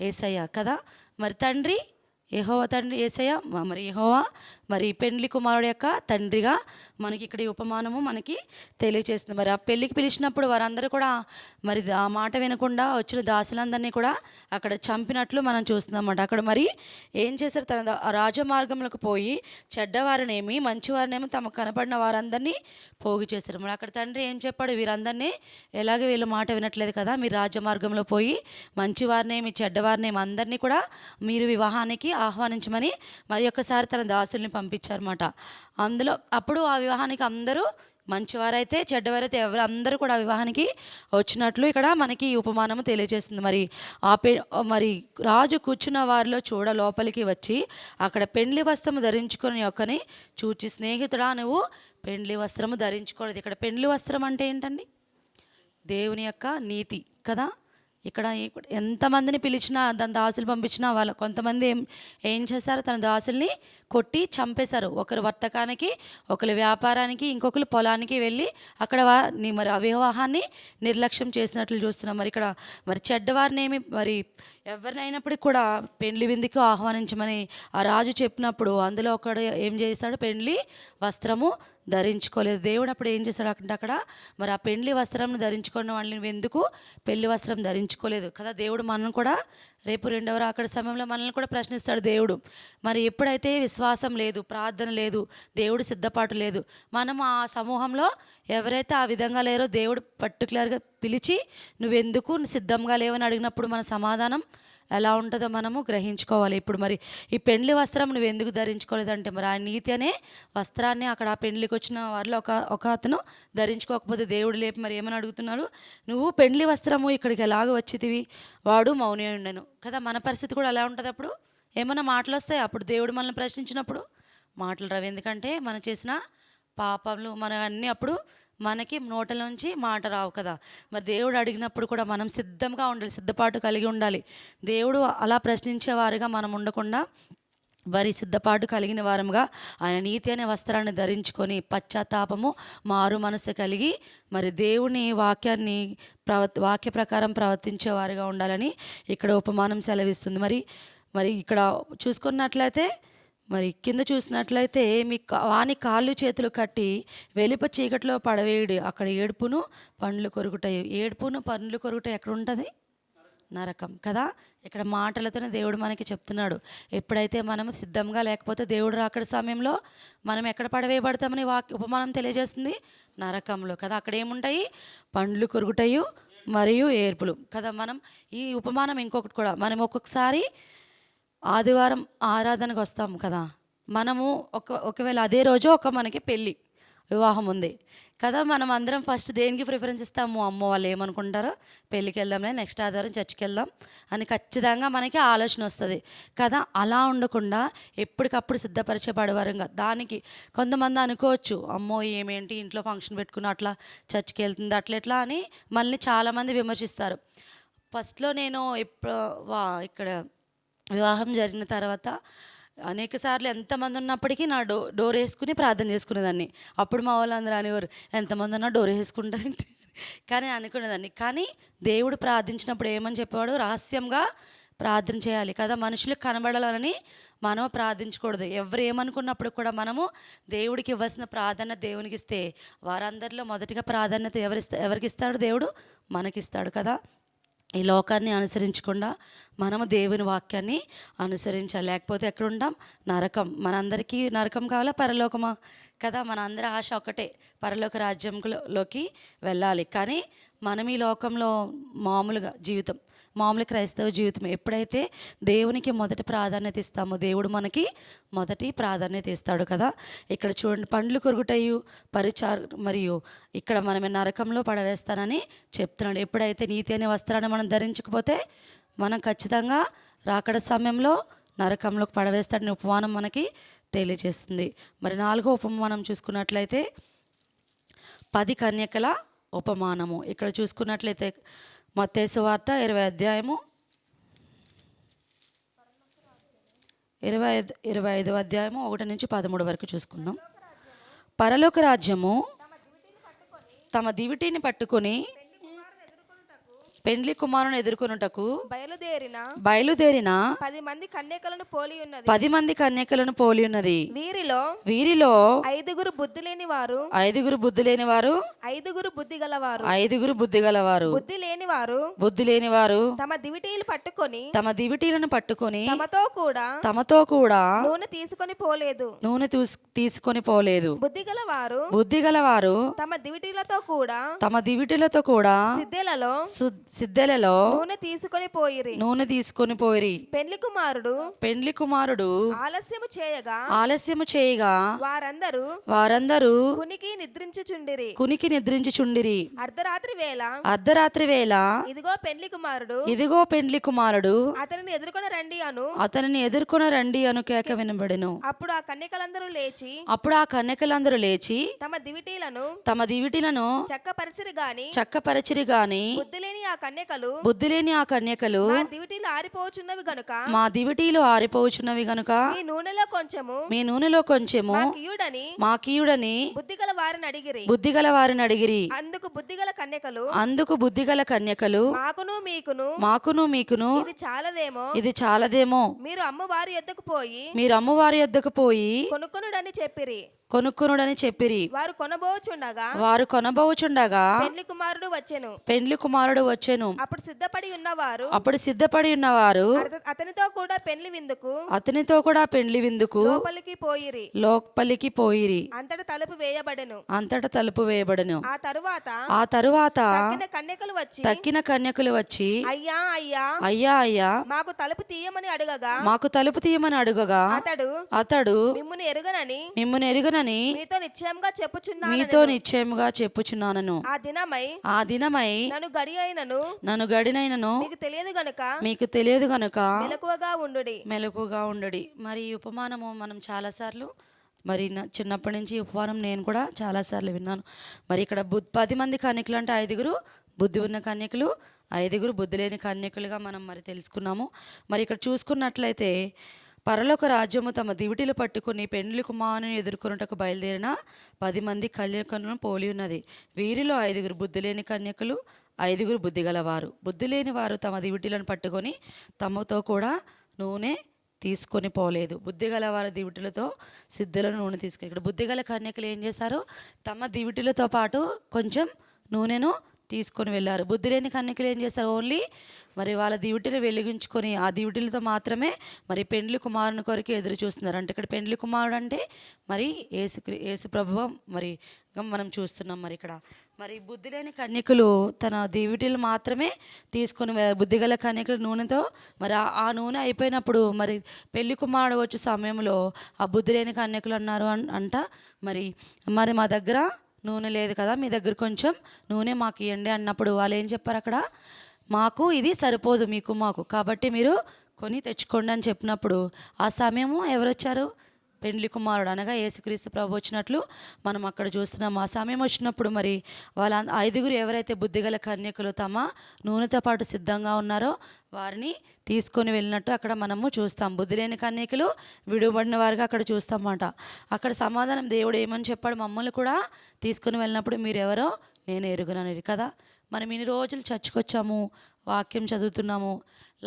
యేసయ్య కదా. మరి తండ్రి యెహోవా తండ్రి యేసయ్య మరి యెహోవా మరి పెండ్లి కుమారుడు యొక్క తండ్రిగా మనకి ఇక్కడ ఈ ఉపమానము మనకి తెలియజేస్తుంది. మరి ఆ పెళ్ళికి పిలిచినప్పుడు వారందరూ కూడా మరి ఆ మాట వినకుండా వచ్చిన దాసులందరినీ కూడా అక్కడ చంపినట్లు మనం చూస్తున్నామన్నమాట. అక్కడ మరి ఏం చేశారు, తన రాజమార్గంలోకి పోయి చెడ్డవారినేమి మంచివారినేమి తమకు కనపడిన వారందరినీ పోగు చేశారు. మరి అక్కడ తండ్రి ఏం చెప్పాడు, వీరందరినీ ఎలాగ వీళ్ళు మాట వినట్లేదు కదా, మీరు రాజమార్గంలో పోయి మంచివారినేమి చెడ్డవారినేమి అందరినీ కూడా మీరు వివాహానికి ఆహ్వానించమని మరి ఒక్కసారి తన దాసుల్ని పంపించారన్నమాట. అందులో అప్పుడు ఆ వివాహానికి అందరూ మంచివారైతే చెడ్డవారైతే ఎవరు అందరూ కూడా ఆ వివాహానికి వచ్చినట్లు ఇక్కడ మనకి ఈ ఉపమానము తెలియజేస్తుంది. మరి మరి రాజు కూర్చున్న వారిలో చూడ లోపలికి వచ్చి అక్కడ పెండ్లి వస్త్రము ధరించుకొని యొక్కని చూచి, స్నేహితుడా నువ్వు పెండ్లి వస్త్రము ధరించుకోలేదు. ఇక్కడ పెండ్లి వస్త్రం అంటే ఏంటండి? దేవుని యొక్క నీతి కదా. ఇక్కడ ఎంతమందిని పిలిచినా దాని దాసులు పంపించినా వాళ్ళు కొంతమంది ఏం చేశారు, తన దాసుల్ని కొట్టి చంపేశారు. ఒకరు వర్తకానికి, ఒకరు వ్యాపారానికి, ఇంకొకరు పొలానికి వెళ్ళి అక్కడ మరి అవివాహాన్ని నిర్లక్ష్యం చేసినట్లు చూస్తున్నాం. మరి ఇక్కడ మరి చెడ్డవారినేమి మరి ఎవరినైనప్పటికీ కూడా పెండ్లి విందుకు ఆహ్వానించమని ఆ రాజు చెప్పినప్పుడు అందులో ఒకడు ఏం చేశాడు, పెండ్లి వస్త్రము ధరించుకోలేదు. దేవుడు అప్పుడు ఏం చేశాడు అంటే అక్కడ మరి ఆ పెండ్లి వస్త్రం ధరించుకున్న వాళ్ళని ఎందుకు పెళ్లి వస్త్రం ధరించుకోలేదు కదా. దేవుడు మనల్ని కూడా రేపు రెండవ రాకడ సమయంలో మనల్ని కూడా ప్రశ్నిస్తాడు దేవుడు. మరి ఎప్పుడైతే విశ్వాసం లేదు, ప్రార్థన లేదు, దేవుడు సిద్ధపాటు లేదు, మనం ఆ సమూహంలో ఎవరైతే ఆ విధంగా లేరో దేవుడు పర్టికులర్గా పిలిచి నువ్వెందుకు సిద్ధంగా లేవని అడిగినప్పుడు మన సమాధానం ఎలా ఉంటుందో మనము గ్రహించుకోవాలి. ఇప్పుడు మరి ఈ పెండ్లి వస్త్రం నువ్వు ఎందుకు ధరించుకోలేదంటే మరి ఆ నీతి అనే వస్త్రాన్ని అక్కడ ఆ పెండ్లికి వచ్చిన వారిలో ఒక అతను ధరించుకోకపోతే దేవుడు లేపి మరి ఏమని అడుగుతున్నాడు, నువ్వు పెండ్లి వస్త్రము ఇక్కడికి ఎలాగ వచ్చితివి, వాడు మౌని ఉండెను కదా. మన పరిస్థితి కూడా ఎలా ఉంటుంది, అప్పుడు ఏమైనా మాటలు వస్తాయి, అప్పుడు దేవుడు మనల్ని ప్రశ్నించినప్పుడు మాటలు రావు. ఎందుకంటే మనం చేసిన పాపములు మన అన్నీ అప్పుడు మనకి నోటల నుంచి మాట రావు కదా. మరి దేవుడు అడిగినప్పుడు కూడా మనం సిద్ధంగా ఉండాలి, సిద్ధపాటు కలిగి ఉండాలి. దేవుడు అలా ప్రశ్నించేవారుగా మనం ఉండకుండా మరి సిద్ధపాటు కలిగిన వారముగా ఆయన నీతి అనే వస్త్రాన్ని ధరించుకొని పశ్చాత్తాపము మారు మనసు కలిగి మరి దేవుని వాక్యాన్ని వాక్య ప్రకారం ప్రవర్తించేవారుగా ఉండాలని ఇక్కడ ఉపమానం సెలవిస్తుంది. మరి ఇక్కడ చూసుకున్నట్లయితే మరి కింద చూసినట్లయితే వాని కాళ్ళు చేతులు కట్టి వెలుప చీకట్లో పడవేయుడు, అక్కడ ఏడుపును పండ్లు కొరుకుతాయి. ఏడుపును పండ్లు కొరుకుతాయి ఎక్కడ ఉంటుంది, నరకం కదా. ఇక్కడ మాటలతోనే దేవుడు మనకి చెప్తున్నాడు. ఎప్పుడైతే మనం సిద్ధంగా లేకపోతే దేవుడు రాకడ సమయంలో మనం ఎక్కడ పడవేయబడతామని ఉపమానం తెలియజేస్తుంది, నరకంలో కదా. అక్కడ ఏముంటాయి, పండ్లు కొరుకుతాయి మరియు ఏర్పులు కదా. మనం ఈ ఉపమానం ఇంకొకటి కూడా, మనం ఒక్కొక్కసారి ఆదివారం ఆరాధనకు వస్తాం కదా, మనము ఒకవేళ అదే రోజు మనకి పెళ్ళి వివాహం ఉంది కదా, మనం అందరం ఫస్ట్ దేనికి ప్రిఫరెన్స్ ఇస్తాము, అమ్మ వాళ్ళు ఏమనుకుంటారో పెళ్ళికి వెళ్దాంలే, నెక్స్ట్ ఆదివారం చర్చికి వెళ్దాం అని ఖచ్చితంగా మనకి ఆలోచన వస్తుంది కదా. అలా ఉండకుండా ఎప్పటికప్పుడు సిద్ధపరచబడేవారుగా దానికి కొంతమంది అనుకోవచ్చు, అమ్మో ఏమేంటి ఇంట్లో ఫంక్షన్ పెట్టుకుని అట్లా చర్చికి వెళ్తుంది అట్లా అని మనల్ని చాలామంది విమర్శిస్తారు. ఫస్ట్లో నేను ఇక్కడ వివాహం జరిగిన తర్వాత అనేక సార్లు ఎంతమంది ఉన్నప్పటికీ నా డోర్ వేసుకుని ప్రార్థన చేసుకునేదాన్ని. అప్పుడు మా వాళ్ళందరూ అనేవారు, ఎంతమంది ఉన్నా డోర్ వేసుకుంటారంటే, కానీ అనుకునేదాన్ని. కానీ దేవుడు ప్రార్థించినప్పుడు ఏమని చెప్పేవాడు, రహస్యంగా ప్రార్థన చేయాలి కదా. మనుషులకు కనబడాలని మనం ప్రార్థించకూడదు. ఎవరు ఏమనుకున్నప్పుడు కూడా మనము దేవుడికి ఇవ్వాల్సిన ప్రాధాన్యత దేవునికి ఇస్తే వారందరిలో మొదటిగా ప్రాధాన్యత ఎవరికి ఇస్తాడు, దేవుడు మనకిస్తాడు కదా. ఈ లోకాన్ని అనుసరించకుండా మనము దేవుని వాక్యాన్ని అనుసరించాలి, లేకపోతే ఎక్కడ ఉంటాం, నరకం. మనందరికీ నరకం కావాలా, పరలోకమా కదా. మన అందరి ఆశ ఒకటే, పరలోక రాజ్యంలోకి వెళ్ళాలి. కానీ మనం ఈ లోకంలో మామూలు క్రైస్తవ జీవితం ఎప్పుడైతే దేవునికి మొదటి ప్రాధాన్యత ఇస్తామో దేవుడు మనకి మొదటి ప్రాధాన్యత ఇస్తాడు కదా. ఇక్కడ చూడండి, పండ్లు కొరుకుటయు మరియు ఇక్కడ మనమే నరకంలో పడవేస్తానని చెప్తున్నాడు. ఎప్పుడైతే నీతి అనే వస్త్రాన్ని మనం ధరించకపోతే మనం ఖచ్చితంగా రాకడ సమయంలో నరకంలోకి పడవేస్తాడని ఉపమానం మనకి తెలియజేస్తుంది. మరి 4వ ఉపమానం చూసుకున్నట్లయితే 10 కన్యకల ఉపమానము. ఇక్కడ చూసుకున్నట్లయితే మత్తయి సువార్త 20వ అధ్యాయము 25వ అధ్యాయము 1 నుంచి 13 వరకు చూసుకుందాం. పరలోక రాజ్యము తమ దివిటీని పట్టుకొని పెండ్లి కుమారుని ఎదుర్కొనుటకు బయలుదేరిన బయలుదేరిన 10 మంది కన్యకలను పోలి ఉన్నది. 10 మంది కన్యకలను పోలి ఉన్నది. వీరిలో వీరిలో 5 బుద్ధి లేని వారు, 5 బుద్ధి లేని వారు, 5 బుద్ధి గలవారు. 5 బుద్ధి గలవారు. బుద్ధి లేని వారు బుద్ధి లేని వారు తమ దివిటీలు పట్టుకొని తమ దివిటీలను పట్టుకొని తమతో కూడా నూనె తీసుకొని పోలేదు. తీసుకొని పోలేదు. బుద్ధి గలవారు బుద్ధి గలవారు తమ దివిటీలతో కూడా తమ దివిటీలతో కూడా సిద్ధెలలో నూనె తీసుకొని పోయిరి. నూనె తీసుకొని పోయిరి. పెండ్లి కుమారుడు ఆలస్యము చేయగా వారందరూ కునికి నిద్రించుచుండిరి. అర్ధరాత్రి వేళ ఇదిగో పెండ్లి కుమారుడు అతనిని ఎదుర్కొన రండి అను కేక వినబడెను. అప్పుడు ఆ కన్యకలందరూ లేచి తమ దివిటీలను చక్కపరచిరి గాని బుద్ధి లేని ఆ కన్యకలు మా దివిటీలు ఆరిపోచున్నవి గనుక మీ నూనెలో కొంచెము మాకీయుడని బుద్ధి గల వారిని అడిగిరి. అందుకు బుద్ధిగల కన్యకలు మాకును మీకును ఇది చాలదేమో మీరు అమ్మవారి యొద్దకు పోయి కొనుక్కునుడని చెప్పిరి. వారు కొనబోచుండగా పెండ్లి కుమారుడు వచ్చెను. అప్పుడు సిద్ధపడి ఉన్నవారు అతనితో కూడా పెండ్లి విందుకు లోపలికి పోయిరి. అంతట తలుపు వేయబడెను. ఆ తరువాత తక్కిన కన్యకులు వచ్చి అయ్యా అయ్యా మాకు తలుపు తీయమని అడుగగా అతడు మిమ్మును ఎరుగనని మీతో నిశ్చయముగా చెప్పుచున్నాను. ఆ దినమై నన్ను గడినైనను మీకు తెలియదు గనుక మెలకుగా ఉండుడి. మరి ఈ ఉపమానము మనం చాలాసార్లు మరి చిన్నప్పటి నుంచి ఈ ఉపమానం నేను కూడా చాలాసార్లు విన్నాను. మరి ఇక్కడ 10 మంది కన్యకులు అంటే 5 బుద్ధి ఉన్న కన్యకులు, 5 బుద్ధి లేని కన్యకులుగా మనం మరి తెలుసుకున్నాము. మరి ఇక్కడ చూసుకున్నట్లయితే పరలోక రాజ్యము తమ దివిటీలు పట్టుకుని పెండ్లి కుమారుని ఎదుర్కొనుటకు బయలుదేరిన 10 మంది కన్యకలను పోలి ఉన్నది. వీరిలో 5 బుద్ధి లేని కన్యకులు, 5 బుద్ధి గలవారు. బుద్ధి లేని వారు తమ దివిటీలను పట్టుకొని తమతో కూడా నూనె తీసుకొని పోలేదు. బుద్ధి గలవారు దివిటీలతో సిద్ధులను నూనె తీసుకుని, ఇక్కడ బుద్ధి గల కన్యకులు ఏం చేశారు? తమ దివిటీలతో పాటు కొంచెం నూనెను తీసుకొని వెళ్ళారు. బుద్ధి లేని కన్యకులు ఏం చేస్తారు? ఓన్లీ మరి వాళ్ళ దివిటీలు వెలిగించుకొని ఆ దివిటీలతో మాత్రమే మరి పెండ్లి కుమారుని కొరకు ఎదురు చూస్తున్నారు. అంటే ఇక్కడ పెండ్లి కుమారుడు అంటే మరి యేసు ప్రభువు మరి మనం చూస్తున్నాం. మరి ఇక్కడ మరి బుద్ధి లేని కన్యకులు తన దివిటీలు మాత్రమే తీసుకొని బుద్ధిగల కన్యకులు నూనెతో మరి ఆ నూనె అయిపోయినప్పుడు మరి పెళ్లి కుమారుడు వచ్చే సమయంలో ఆ బుద్ధి లేని కన్యకులు అన్నారు అంట మరి మా దగ్గర నూనె లేదు కదా, మీ దగ్గర కొంచెం నూనె మాకు ఇవ్వండి అన్నప్పుడు వాళ్ళు ఏం చెప్పారు? అక్కడ మాకు ఇది సరిపోదు మీకు మాకు, కాబట్టి మీరు కొని తెచ్చుకోండి అని చెప్పినప్పుడు ఆ సమయము ఎవరు వచ్చారు? పెండ్లి కుమారుడు అనగా యేసుక్రీస్తు ప్రభు వచ్చినట్లు మనం అక్కడ చూస్తున్నాం. ఆ సమయం వచ్చినప్పుడు మరి వాళ్ళ 5 ఎవరైతే బుద్ధిగల కన్యకులు తమ నూనెతో పాటు సిద్ధంగా ఉన్నారో వారిని తీసుకొని వెళ్ళినట్టు అక్కడ మనము చూస్తాం. బుద్ధి లేని కన్యకులు విడువబడిన వారిగా అక్కడ చూస్తామన్నమాట. అక్కడ సమాధానం దేవుడు ఏమని చెప్పాడు? మమ్మల్ని కూడా తీసుకొని వెళ్ళినప్పుడు మీరెవరో నేను ఎరుగునని కదా. మనం ఇన్ని రోజులు చర్చకొచ్చాము, వాక్యం చదువుతున్నాము,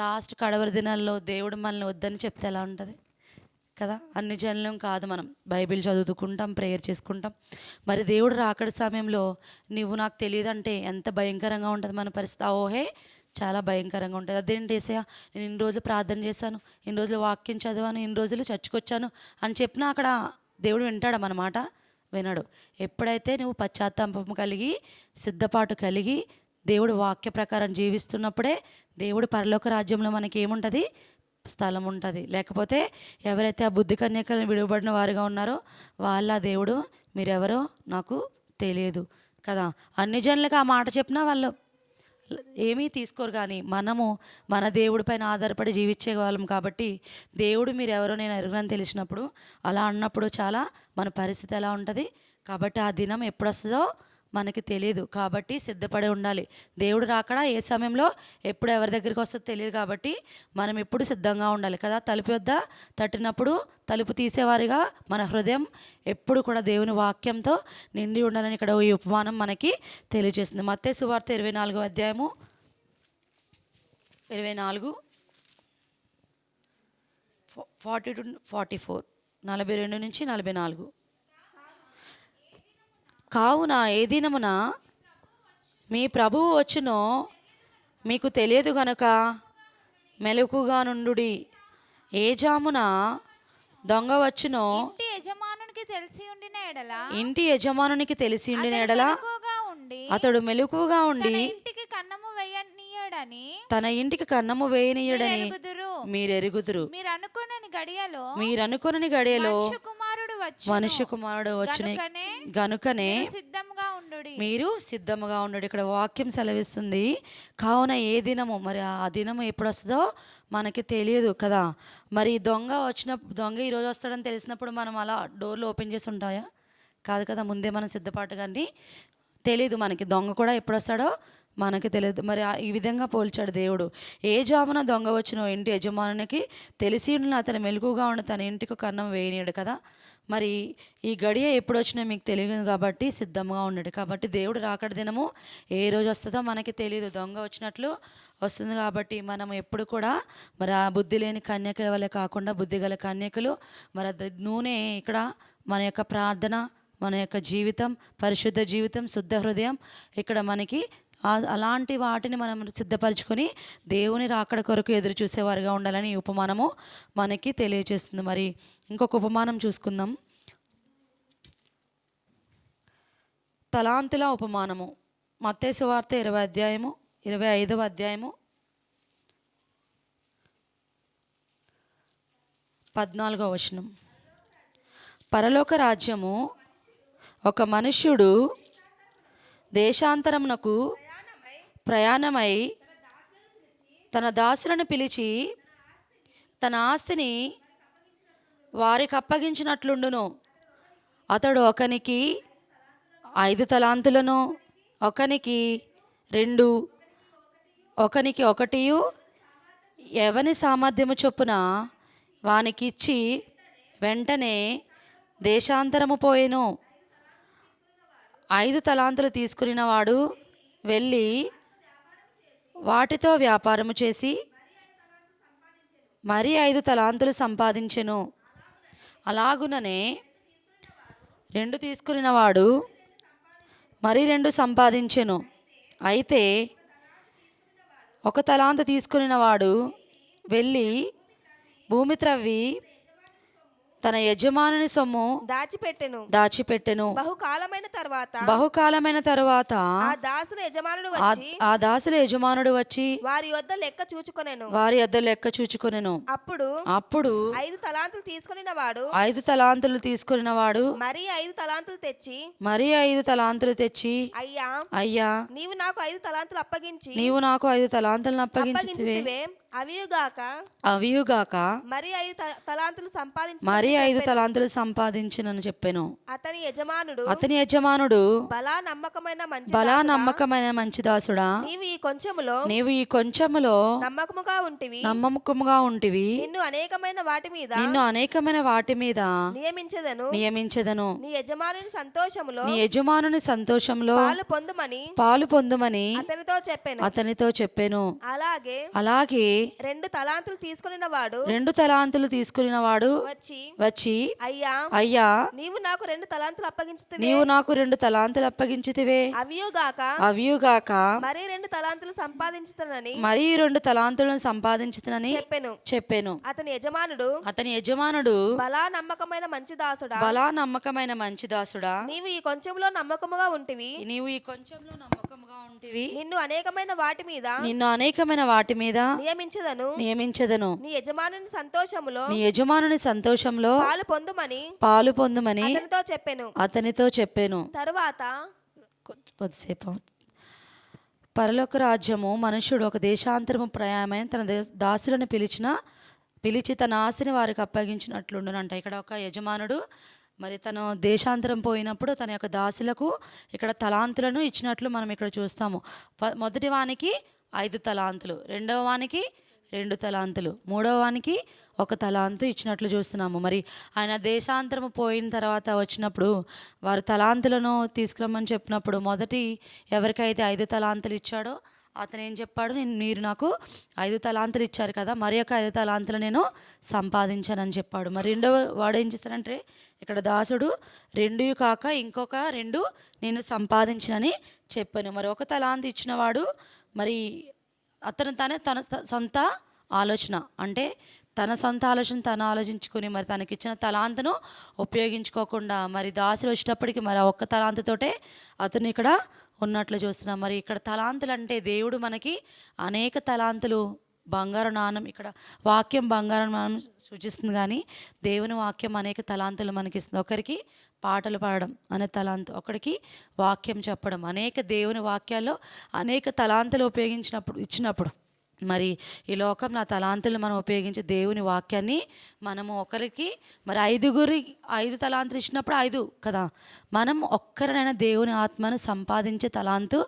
లాస్ట్ కడవరి దినాల్లో దేవుడు మనల్ని వద్దని చెప్తే ఎలా ఉంటుంది కదా. అన్ని జనులం కాదు, మనం బైబిల్ చదువుకుంటాం, ప్రేయర్ చేసుకుంటాం. మరి దేవుడు రాకడ సమయంలో నువ్వు నాకు తెలియదంటే ఎంత భయంకరంగా ఉంటుంది మన పరిస్థితి. ఓహే చాలా భయంకరంగా ఉంటుంది. అదేంటి యేసయ్య, నేను ఇన్ని రోజులు ప్రార్థన చేశాను, ఇన్ని రోజులు వాక్యం చదివాను, ఇన్ని రోజులు చర్చకొచ్చాను అని చెప్పినా అక్కడ దేవుడు వింటాడా మన మాట? వినడు. ఎప్పుడైతే నువ్వు పశ్చాత్తాపం కలిగి సిద్ధపాటు కలిగి దేవుడు వాక్య ప్రకారం జీవిస్తున్నప్పుడే దేవుడు పరలోక రాజ్యంలో మనకి ఏముంటుంది? స్థలం ఉంటుంది. లేకపోతే ఎవరైతే ఆ బుద్ధి కన్యకలను విడువబడిన వారుగా ఉన్నారో వాళ్ళ దేవుడు మీరెవరో నాకు తెలియదు కదా. అన్ని జనులకు ఆ మాట చెప్పినా వాళ్ళు ఏమీ తీసుకోరు. కానీ మనము మన దేవుడి పైన ఆధారపడి జీవించే వాళ్ళం కాబట్టి దేవుడు మీరెవరో నేను ఎరుగనని తెలిసినప్పుడు అలా అన్నప్పుడు చాలా మన పరిస్థితి ఎలా ఉంటుంది. కాబట్టి ఆ దినం ఎప్పుడు వస్తుందో మనకి తెలియదు. కాబట్టి సిద్ధపడి ఉండాలి. దేవుడు రాకడా ఏ సమయంలో ఎప్పుడు ఎవరి దగ్గరికి వస్తుందో తెలియదు. కాబట్టి మనం ఎప్పుడు సిద్ధంగా ఉండాలి కదా. తలుపు వద్ద తట్టినప్పుడు తలుపు తీసేవారిగా మన హృదయం ఎప్పుడు కూడా దేవుని వాక్యంతో నిండి ఉండాలని ఇక్కడ ఈ ఉపమానం మనకి తెలియజేస్తుంది. మత్తయి సువార్త 24వ అధ్యాయము 24 40 to 44 42 నుంచి 44. కావున ఏ దినమున మీ ప్రభువు వచ్చునో మీకు తెలియదు గనుక మెలకుగా నుండుడి. ఏ జామున దొంగ వచ్చునో ఇంటి యజమానునికి తెలిసి ఉండిన ఎడల ఇంటి యజమానునికి తెలిసి ఉండిన ఎడల మెలకువగా ఉండి అతడు మెలకుగా ఉండి ఇంటికి కన్నము వేయనీయడని తన ఇంటికి కన్నము వేయనీయుడని ఎరుగుదురు. మీరెరుగుదురు. మీరు అనుకొనని గడియలో మనుష్య కుమారుడు వచ్చును గనుకనే సిద్ధంగా ఉండుడి. మీరు సిద్ధముగా ఉండండి. ఇక్కడ వాక్యం సెలవిస్తుంది. కావున ఏ దినము, మరి ఆ దినము ఎప్పుడు వస్తుందో మనకి తెలియదు కదా. మరి దొంగ ఈరోజు వస్తాడని తెలిసినప్పుడు మనం అలా డోర్లు ఓపెన్ చేసి ఉంటాయా? కాదు కదా. ముందే మనం సిద్ధపాటు కానీ తెలీదు మనకి దొంగ కూడా ఎప్పుడు వస్తాడో మనకి తెలియదు. మరి ఈ విధంగా పోల్చాడు దేవుడు. ఏ జామున దొంగ వచ్చినో ఇంటి యజమానునికి తెలిసి ఉన్న అతను మెలకుగా ఉండి తన ఇంటికి కన్నం వేయనీయడు కదా. మరి ఈ గడియ ఎప్పుడు వచ్చినా మీకు తెలియదు కాబట్టి సిద్ధంగా ఉన్నాడు. కాబట్టి దేవుడు రాకడ దినము ఏ రోజు వస్తుందో మనకి తెలియదు. దొంగ వచ్చినట్లు వస్తుంది కాబట్టి మనం ఎప్పుడు కూడా మరి ఆ బుద్ధి లేని కన్యకల వల్ల కాకుండా బుద్ధి గల కన్యకలు, మరి నూనె ఇక్కడ మన యొక్క ప్రార్థన, మన యొక్క జీవితం, పరిశుద్ధ జీవితం, శుద్ధ హృదయం ఇక్కడ మనకి అలాంటి వాటిని మనం సిద్ధపరచుకొని దేవుని రాకడ కొరకు ఎదురు చూసేవారుగా ఉండాలని ఈ ఉపమానము మనకి తెలియజేస్తుంది. మరి ఇంకొక ఉపమానం చూసుకుందాం. తలాంతుల ఉపమానము. మత్తయి సువార్త 25వ అధ్యాయము 14వ వచనం. పరలోక రాజ్యము ఒక మనుష్యుడు దేశాంతరమునకు ప్రయాణమై తన దాసులను పిలిచి తన ఆస్తిని వారికి అప్పగించినట్లుండును. అతడు ఒకనికి 5 తలాంతులను, ఒకనికి 2, ఒకనికి 1 ఎవని సామర్థ్యము చొప్పున వానికిచ్చి వెంటనే దేశాంతరము పోయెను. 5 తలాంతులు తీసుకున్న వాడు వెళ్ళి వాటితో వ్యాపారము చేసి మరి 5 తలాంతులు సంపాదించెను. అలాగుననే 2 తీసుకున్న వాడు మరి 2 సంపాదించెను. అయితే 1 తలాంతు తీసుకున్న వాడు వెళ్ళి భూమి త్రవ్వి తన యజమానుని సొమ్ము దాచిపెట్టెను. బహుకాలమైన తర్వాత ఆ దాసుల యజమానుడు వచ్చి వారి యొద్ద లెక్క చూచుకొనెను. అప్పుడు 5 తలాంతులు తీసుకున్న వాడు మరి 5 తలాంతులు తెచ్చి అయ్యా నీవు నాకు 5 తలాంతులను అప్పగించితివే, అవియుగాక మరి 5 తలాంతులు సంపాదించినని చెప్పెను. అతని యజమానుడు బలా నమ్మకమైన మంచి దాసుడా, నీవు ఈ కొంచెములో నమ్మకముగా ఉంటివి, నిన్ను అనేకమైన వాటి మీద నియమించెదను. నీ యజమానుని సంతోషంలో పాలు పొందుమని అతనితో చెప్పెను. అలాగే 2 తలాంతులు తీసుకున్న వాడు వచ్చి అయ్యా నీవు నాకు 2 తలాంతులు అప్పగించితివే, అవియుగాక మరి 2 తలాంతులను సంపాదించుతానని చెప్పెను. అతని యజమానుడు బలా నమ్మకమైన మంచి దాసుడా, నీవు ఈ కొంచెంలో నమ్మకముగా ఉంటివి, నిన్ను అనేకమైన వాటి మీద నియమించెదను. నీ యజమానుని సంతోషంలో పాలు పొందుమని అతనితో చెప్పెను. తరువాత కొద్దిసేపు. పరలోక రాజ్యము మనుషుడు ఒక దేశాంతరము ప్రయాణమైన తన దాసులను పిలిచి తన ఆస్తిని వారికి అప్పగించినట్లుండునంట. ఇక్కడ ఒక యజమానుడు మరి తను దేశాంతరం పోయినప్పుడు తన యొక్క దాసులకు ఇక్కడ తలాంతులను ఇచ్చినట్లు మనం ఇక్కడ చూస్తాము. మొదటి వానికి 5 తలాంతులు, రెండవ వానికి 2 తలాంతులు, మూడవ వానికి 1 తలాంతు ఇచ్చినట్లు చూస్తున్నాము. మరి ఆయన దేశాంతరము పోయిన తర్వాత వచ్చినప్పుడు వారు తలాంతులను తీసుకురమ్మని చెప్పినప్పుడు మొదటి ఎవరికైతే 5 తలాంతులు ఇచ్చాడో అతను ఏం చెప్పాడు, మీరు నాకు 5 తలాంతులు ఇచ్చారు కదా, మరి యొక్క 5 తలాంతులు నేను సంపాదించానని చెప్పాడు. మరి రెండవ వాడు ఏం చేస్తాడంటే ఇక్కడ దాసుడు 2 కాక ఇంకొక 2 నేను సంపాదించినని చెప్పాను. మరి 1 తలాంతు ఇచ్చినవాడు మరి అతను తన సొంత ఆలోచన అంటే తన సొంత ఆలోచన తను ఆలోచించుకొని మరి తనకిచ్చిన తలాంతును ఉపయోగించుకోకుండా మరి దాసులు వచ్చేటప్పటికి మరి ఆ 1 తలాంతుతోటే అతను ఇక్కడ ఉన్నట్లు చూస్తున్నాం. మరి ఇక్కడ తలాంతులు అంటే దేవుడు మనకి అనేక తలాంతులు, బంగారు నాణం, ఇక్కడ వాక్యం బంగారు నాణం సూచిస్తుంది కానీ దేవుని వాక్యం అనేక తలాంతులు మనకి ఇస్తుంది. ఒకరికి పాటలు పాడడం అనే తలాంతు, ఒకరికి వాక్యం చెప్పడం, అనేక దేవుని వాక్యాల్లో అనేక తలాంతులు ఇచ్చినప్పుడు మరి ఈ లోకం నా తలాంతులు మనం ఉపయోగించి దేవుని వాక్యాన్ని మనము ఒకరికి మరి 5 తలాంతులు ఇచ్చినప్పుడు 5 కదా, మనం ఒక్కరినైనా దేవుని ఆత్మను సంపాదించే తలాంతు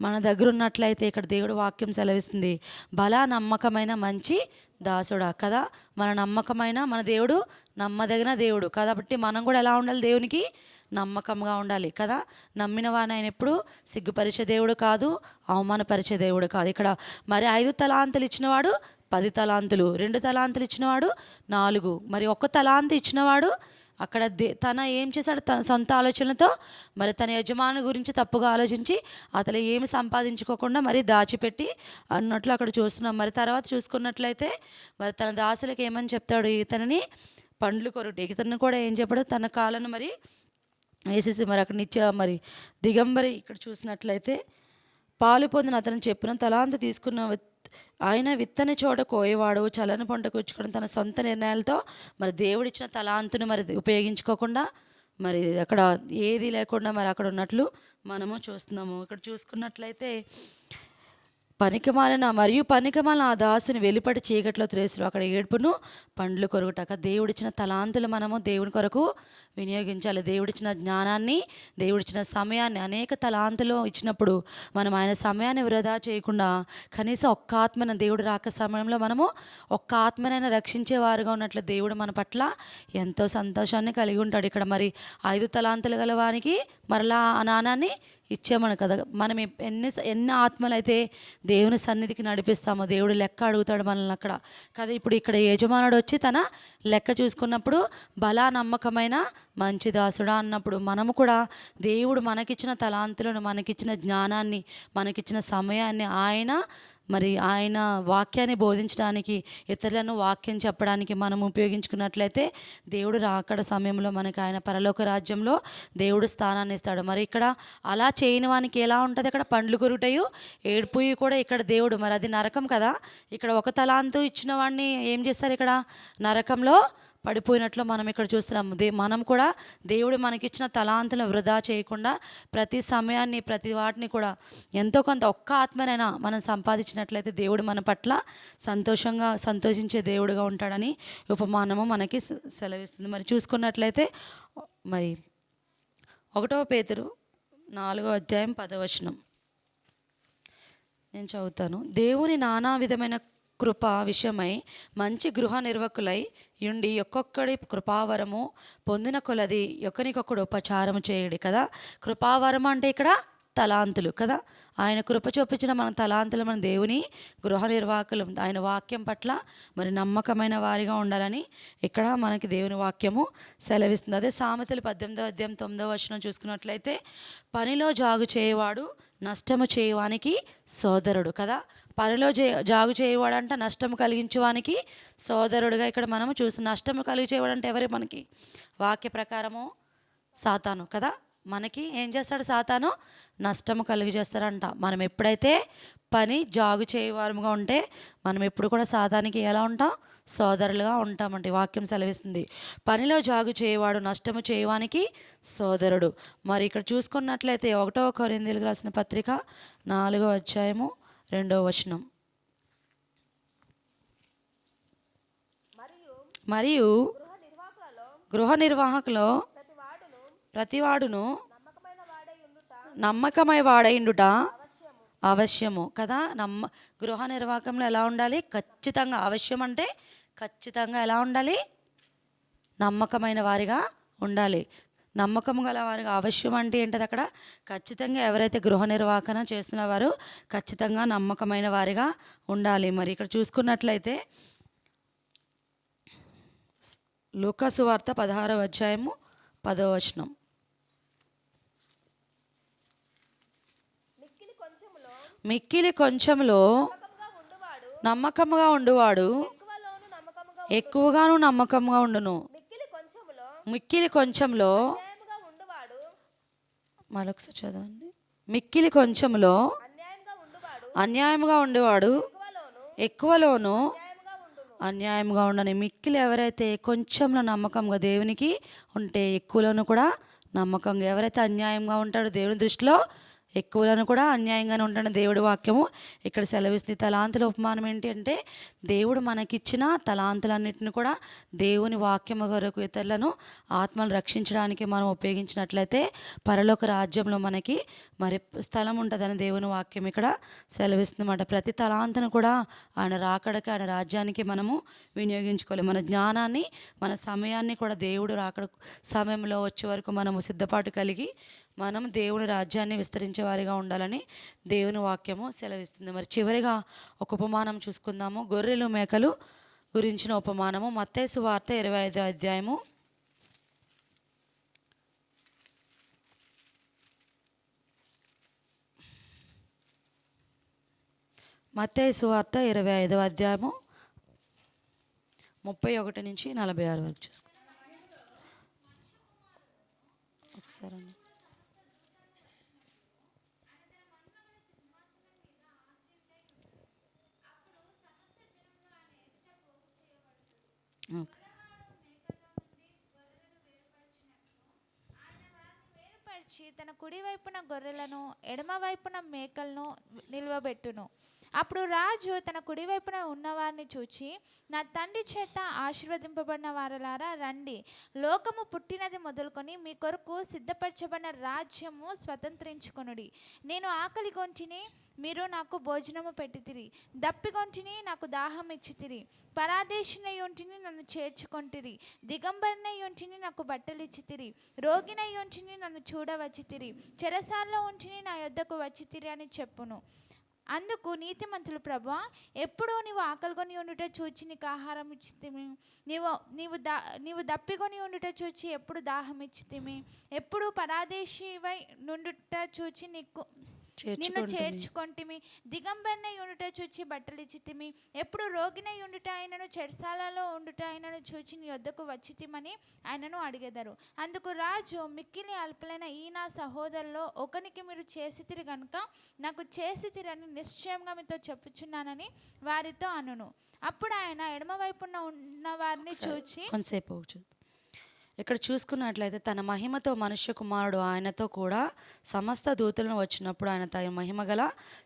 మన దగ్గర ఉన్నట్లయితే ఇక్కడ దేవుడు వాక్యం సెలవిస్తుంది, బలా నమ్మకమైన మంచి దాసుడా కదా. మన దేవుడు నమ్మదగిన దేవుడు కాబట్టి మనం కూడా ఎలా ఉండాలి, దేవునికి నమ్మకంగా ఉండాలి కదా. నమ్మిన వాడిని ఆయన ఎప్పుడు సిగ్గుపరిచే దేవుడు కాదు, అవమానపరిచే దేవుడు కాదు. ఇక్కడ మరి 5 తలాంతులు ఇచ్చినవాడు 10 తలాంతులు, 2 తలాంతులు ఇచ్చినవాడు 4, మరి 1 తలాంతు ఇచ్చినవాడు అక్కడ తన ఏం చేశాడు, తన సొంత ఆలోచనలతో మరి తన యజమాని గురించి తప్పుగా ఆలోచించి అతను ఏమి సంపాదించుకోకుండా మరి దాచిపెట్టి అన్నట్లు అక్కడ చూస్తున్నాం. మరి తర్వాత చూసుకున్నట్లయితే మరి తన దాసులకు ఏమని చెప్తాడు, ఇతనిని పండ్లు కొరుటి, ఇతను కూడా ఏం చెప్పాడు, తన కాళ్ళను మరి వేసేసి మరి అక్కడ మరి దిగంబరి ఇక్కడ చూసినట్లయితే పాలు పొందిన అతను చెప్పిన తలాంతు తీసుకున్న ఆయన విత్తని చోట కోయేవాడు, చల్లని పంట కూర్చుకొని తన సొంత నిర్ణయాలతో మరి దేవుడిచ్చిన తలాంతును మరి ఉపయోగించుకోకుండా మరి అక్కడ ఏది లేకుండా మరి అక్కడ ఉన్నట్లు మనము చూస్తున్నాము. ఇక్కడ చూసుకున్నట్లయితే పనికిమాలిన ఆ దాసుని వెలుపటి చీకట్లో త్రేసులు అక్కడ ఏడుపును పండ్లు కొరుగుటక. దేవుడిచ్చిన తలాంతులు మనము దేవుని కొరకు వినియోగించాలి. దేవుడిచ్చిన జ్ఞానాన్ని, దేవుడిచ్చిన సమయాన్ని, అనేక తలాంతులు ఇచ్చినప్పుడు మనం ఆయన సమయాన్ని వృధా చేయకుండా కనీసం ఒక్క ఆత్మన దేవుడు రాక సమయంలో మనము ఒక్క ఆత్మనైనా రక్షించేవారుగా ఉన్నట్లు దేవుడు మన పట్ల ఎంతో సంతోషాన్ని కలిగి ఉంటాడు. ఇక్కడ మరి 5 తలాంతులు గల వానికి మరలా ఆ నాణాన్ని ఇచ్చామని కదా. మనం ఎన్ని ఆత్మలు అయితే దేవుని సన్నిధికి నడిపిస్తామో దేవుడు లెక్క అడుగుతాడు మనల్ని అక్కడ కదా. ఇప్పుడు ఇక్కడ యజమానుడు వచ్చి తన లెక్క చూసుకున్నప్పుడు బలా నమ్మకమైన మంచి దాసుడా అన్నప్పుడు మనము కూడా దేవుడు మనకిచ్చిన తలాంతులను, మనకిచ్చిన జ్ఞానాన్ని, మనకిచ్చిన సమయాన్ని ఆయన వాక్యాన్ని బోధించడానికి, ఇతరులను వాక్యం చెప్పడానికి మనం ఉపయోగించుకున్నట్లయితే దేవుడు రాకడ సమయంలో మనకి ఆయన పరలోక రాజ్యంలో దేవుడు స్థానాన్ని ఇస్తాడు. మరి ఇక్కడ అలా చేయని వానికి ఎలా ఉంటుంది, అక్కడ పండ్లు కొరుటయు ఏడుపు కూడా ఇక్కడ దేవుడు మరి అది నరకం కదా. ఇక్కడ 1 తలాంతు ఇచ్చిన వాడిని ఏం చేస్తారు, ఇక్కడ నరకంలో పడిపోయినట్లు మనం ఇక్కడ చూస్తున్నాము. మనం కూడా దేవుడు మనకిచ్చిన తలాంతులను వృధా చేయకుండా ప్రతి సమయాన్ని, ప్రతి వాటిని కూడా ఎంతో కొంత ఒక్క ఆత్మనైనా మనం సంపాదించినట్లయితే దేవుడు మన పట్ల సంతోషించే దేవుడుగా ఉంటాడని ఉపమానము మనకి సెలవిస్తుంది. మరి చూసుకున్నట్లయితే మరి 1 పేతురు 4వ అధ్యాయం 10వ వచనం నేను చదువుతాను. దేవుని నానా విధమైన కృప విషయమై మంచి గృహ నిర్వాహకులై యుండి ఒక్కొక్కడి కృపావరము పొందిన కొలది ఒకరికొకడు ఉపచారము చేయడి కదా. కృపావరం అంటే ఇక్కడ తలాంతులు కదా. ఆయన కృప చూపించిన మన తలాంతులు మన దేవుని గృహ నిర్వాహకులు, ఆయన వాక్యం పట్ల మరి నమ్మకమైన వారిగా ఉండాలని ఇక్కడ మనకి దేవుని వాక్యము సెలవిస్తుంది. అదే సామెతలు 18వ అధ్యాయం 9వ వచనం చూసుకున్నట్లయితే పనిలో జాగు చేయవాడు నష్టము చేయవానికి సోదరుడు కదా. పనిలో జాగు చేయవాడంట నష్టము కలిగించేవానికి సోదరుడుగా ఇక్కడ మనము చూస్తున్నాం. నష్టము కలిగించేవాడంటే ఎవరు, మనకి వాక్య ప్రకారము సాతాను కదా. మనకి ఏం చేస్తాడు సాతాను, నష్టము కలిగజేస్తాడంట. మనం ఎప్పుడైతే పని జాగు చేయవారముగా ఉంటే మనం ఎప్పుడు కూడా సాతానికి ఎలా ఉంటాం, సోదరులుగా ఉంటామండి. వాక్యం సెలవిస్తుంది పనిలో జాగు చేయవాడు నష్టము చేయవానికి సోదరుడు. మరి ఇక్కడ చూసుకున్నట్లయితే 1వ కొరింథీయులకు రాసిన పత్రిక 4వ అధ్యాయము 2వ వచనం. మరియు గృహ నిర్వాహకులో ప్రతివాడును నమ్మకమై వాడైండుట అవశ్యము కదా. గృహ నిర్వాహకంలో ఎలా ఉండాలి, ఖచ్చితంగా అవశ్యం అంటే ఖచ్చితంగా ఎలా ఉండాలి, నమ్మకమైన వారిగా ఉండాలి. నమ్మకం గల వారికి అవశ్యం అంటే ఏంటది అక్కడ ఖచ్చితంగా ఎవరైతే గృహ నిర్వాహకన చేస్తున్న వారు ఖచ్చితంగా నమ్మకమైన వారిగా ఉండాలి. మరి ఇక్కడ చూసుకున్నట్లయితే లూకా సువార్త 16వ అధ్యాయము 10వ వచనం. మిక్కిలి కొంచెంలో నమ్మకముగా ఉండువాడు ఎక్కువగాను నమ్మకంగా ఉండును. మిక్కిలి కొంచెంలో మరొకసారి చదవండి. మిక్కిలి కొంచెంలో అన్యాయముగా ఉండేవాడు ఎక్కువలోను అన్యాయంగా ఉండని. మిక్కిలి ఎవరైతే కొంచెంలో నమ్మకంగా దేవునికి ఉంటే ఎక్కువలోను కూడా నమ్మకంగా, ఎవరైతే అన్యాయంగా ఉంటాడో దేవుని దృష్టిలో ఎక్కువలను కూడా అన్యాయంగానే ఉంటాడని దేవుడి వాక్యము ఇక్కడ సెలవిస్తుంది. తలాంతుల ఉపమానం ఏంటి అంటే దేవుడు మనకిచ్చిన తలాంతులన్నింటిని కూడా దేవుని వాక్యము కొరకు ఇతరులను ఆత్మను రక్షించడానికి మనం ఉపయోగించినట్లయితే పరలోక రాజ్యంలో మనకి మరి స్థలం ఉంటుందని దేవుని వాక్యం ఇక్కడ సెలవిస్తుంది అన్నమాట. ప్రతి తలాంతును కూడా ఆయన రాకడకి ఆయన రాజ్యానికి మనము వినియోగించుకోవాలి. మన జ్ఞానాన్ని మన సమయాన్ని కూడా దేవుడు రాకడ సమయంలో వచ్చే వరకు మనము సిద్ధపాటు కలిగి మనం దేవుని రాజ్యాన్ని విస్తరించే వారిగా ఉండాలని దేవుని వాక్యము సెలవిస్తుంది. మరి చివరిగా ఒక ఉపమానం చూసుకుందాము. గొర్రెలు మేకలు గురించిన ఉపమానము. మత్తయి సువార్త 25వ అధ్యాయము మత్తయి సువార్త 25వ అధ్యాయము 31 నుంచి 46 వరకు చూసుకుందాం. ఒకసారి వేరుపరిచి తన కుడి వైపున గొర్రెలను ఎడమ వైపున మేకలను నిల్వబెట్టును. అప్పుడు రాజు తన కుడివైపున ఉన్నవారిని చూచి, నా తండ్రి చేత ఆశీర్వదింపబడిన వారలారా రండి, లోకము పుట్టినది మొదలుకొని మీ కొరకు సిద్ధపరచబడిన రాజ్యము స్వతంత్రించుకొనుడి. నేను ఆకలి గొంటిని, మీరు నాకు భోజనము పెట్టితిరి, దప్పిగొంటిని, నాకు దాహం ఇచ్చితిరి, పరాదేశినై ఉంటిని, నన్ను చేర్చుకొంటిరి, దిగంబరినై ఉంటిని, నాకు బట్టలు ఇచ్చితిరి, రోగినై ఉంటిని, నన్ను చూడవచ్చితిరి, చెరసాల్లో ఉంటిని, నా యొద్దకు వచ్చితిరి అని చెప్పును. అందుకు నీతిమంతులు, ప్రభువా, ఎప్పుడు నీవు ఆకలిగొని ఉండుట చూచి నీకు ఆహారం ఇచ్చితిమి, నీవు దప్పిగొని ఉండుట చూచి ఎప్పుడు దాహం ఇచ్చితిమి, ఎప్పుడు పరాదేశివై నుండుట చూచి నిన్ను చేర్చుకొంటిమి, దిగంబరినై ఉండుట చూచి బట్టలు ఇచ్చితిమి, ఎప్పుడు రోగినై ఉండుట ఆయనను చెరసాలలో ఉండుట ఆయనను చూచి నీ వద్దకు వచ్చితిమని ఆయనను అడిగెదరు. అందుకు రాజు, మిక్కిలి అల్పులైన ఈ నా సహోదరులో ఒకనికి మీరు చేసితిరి గనుక నాకు చేసితిరని నిశ్చయంగా మీతో చెప్పుచున్నానని వారితో అనును. అప్పుడు ఆయన ఎడమ వైపున ఉన్న వారిని చూచి కొంతసేపు ఇక్కడ చూసుకున్నట్లయితే తన మహిమతో మనుష్య కుమారుడు ఆయనతో కూడా సమస్త దూతలను వచ్చినప్పుడు ఆయన తన మహిమ గల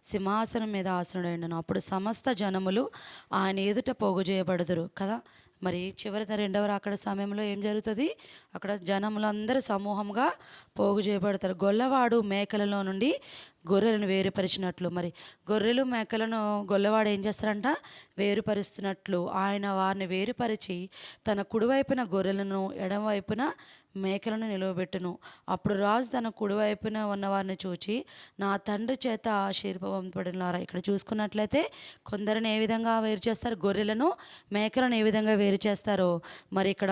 సింహాసనం మీద ఆసనుడైండను. అప్పుడు సమస్త జనములు ఆయన ఎదుట పోగు చేయబడుదురు కదా. మరి చివరి 2వ రాకడ సమయంలో ఏం జరుగుతుంది? అక్కడ జనములందరూ సమూహంగా పోగు చేయబడతారు. గొల్లవాడు మేకలలో నుండి గొర్రెలను వేరుపరిచినట్లు, మరి గొర్రెలు మేకలను గొల్లవాడు ఏం చేస్తారంట? వేరుపరుస్తున్నట్లు ఆయన వారిని వేరుపరిచి తన కుడివైపున గొర్రెలను ఎడమవైపున మేకలను నిలువబెట్టును. అప్పుడు రాజు తన కుడివైపున ఉన్నవారిని చూచి, నా తండ్రి చేత ఆశీర్వదింపబడినారా. ఇక్కడ చూసుకున్నట్లయితే కొందరిని ఏ విధంగా వేరు చేస్తారు? గొర్రెలను మేకలను ఏ విధంగా వేరు చేస్తారో మరి ఇక్కడ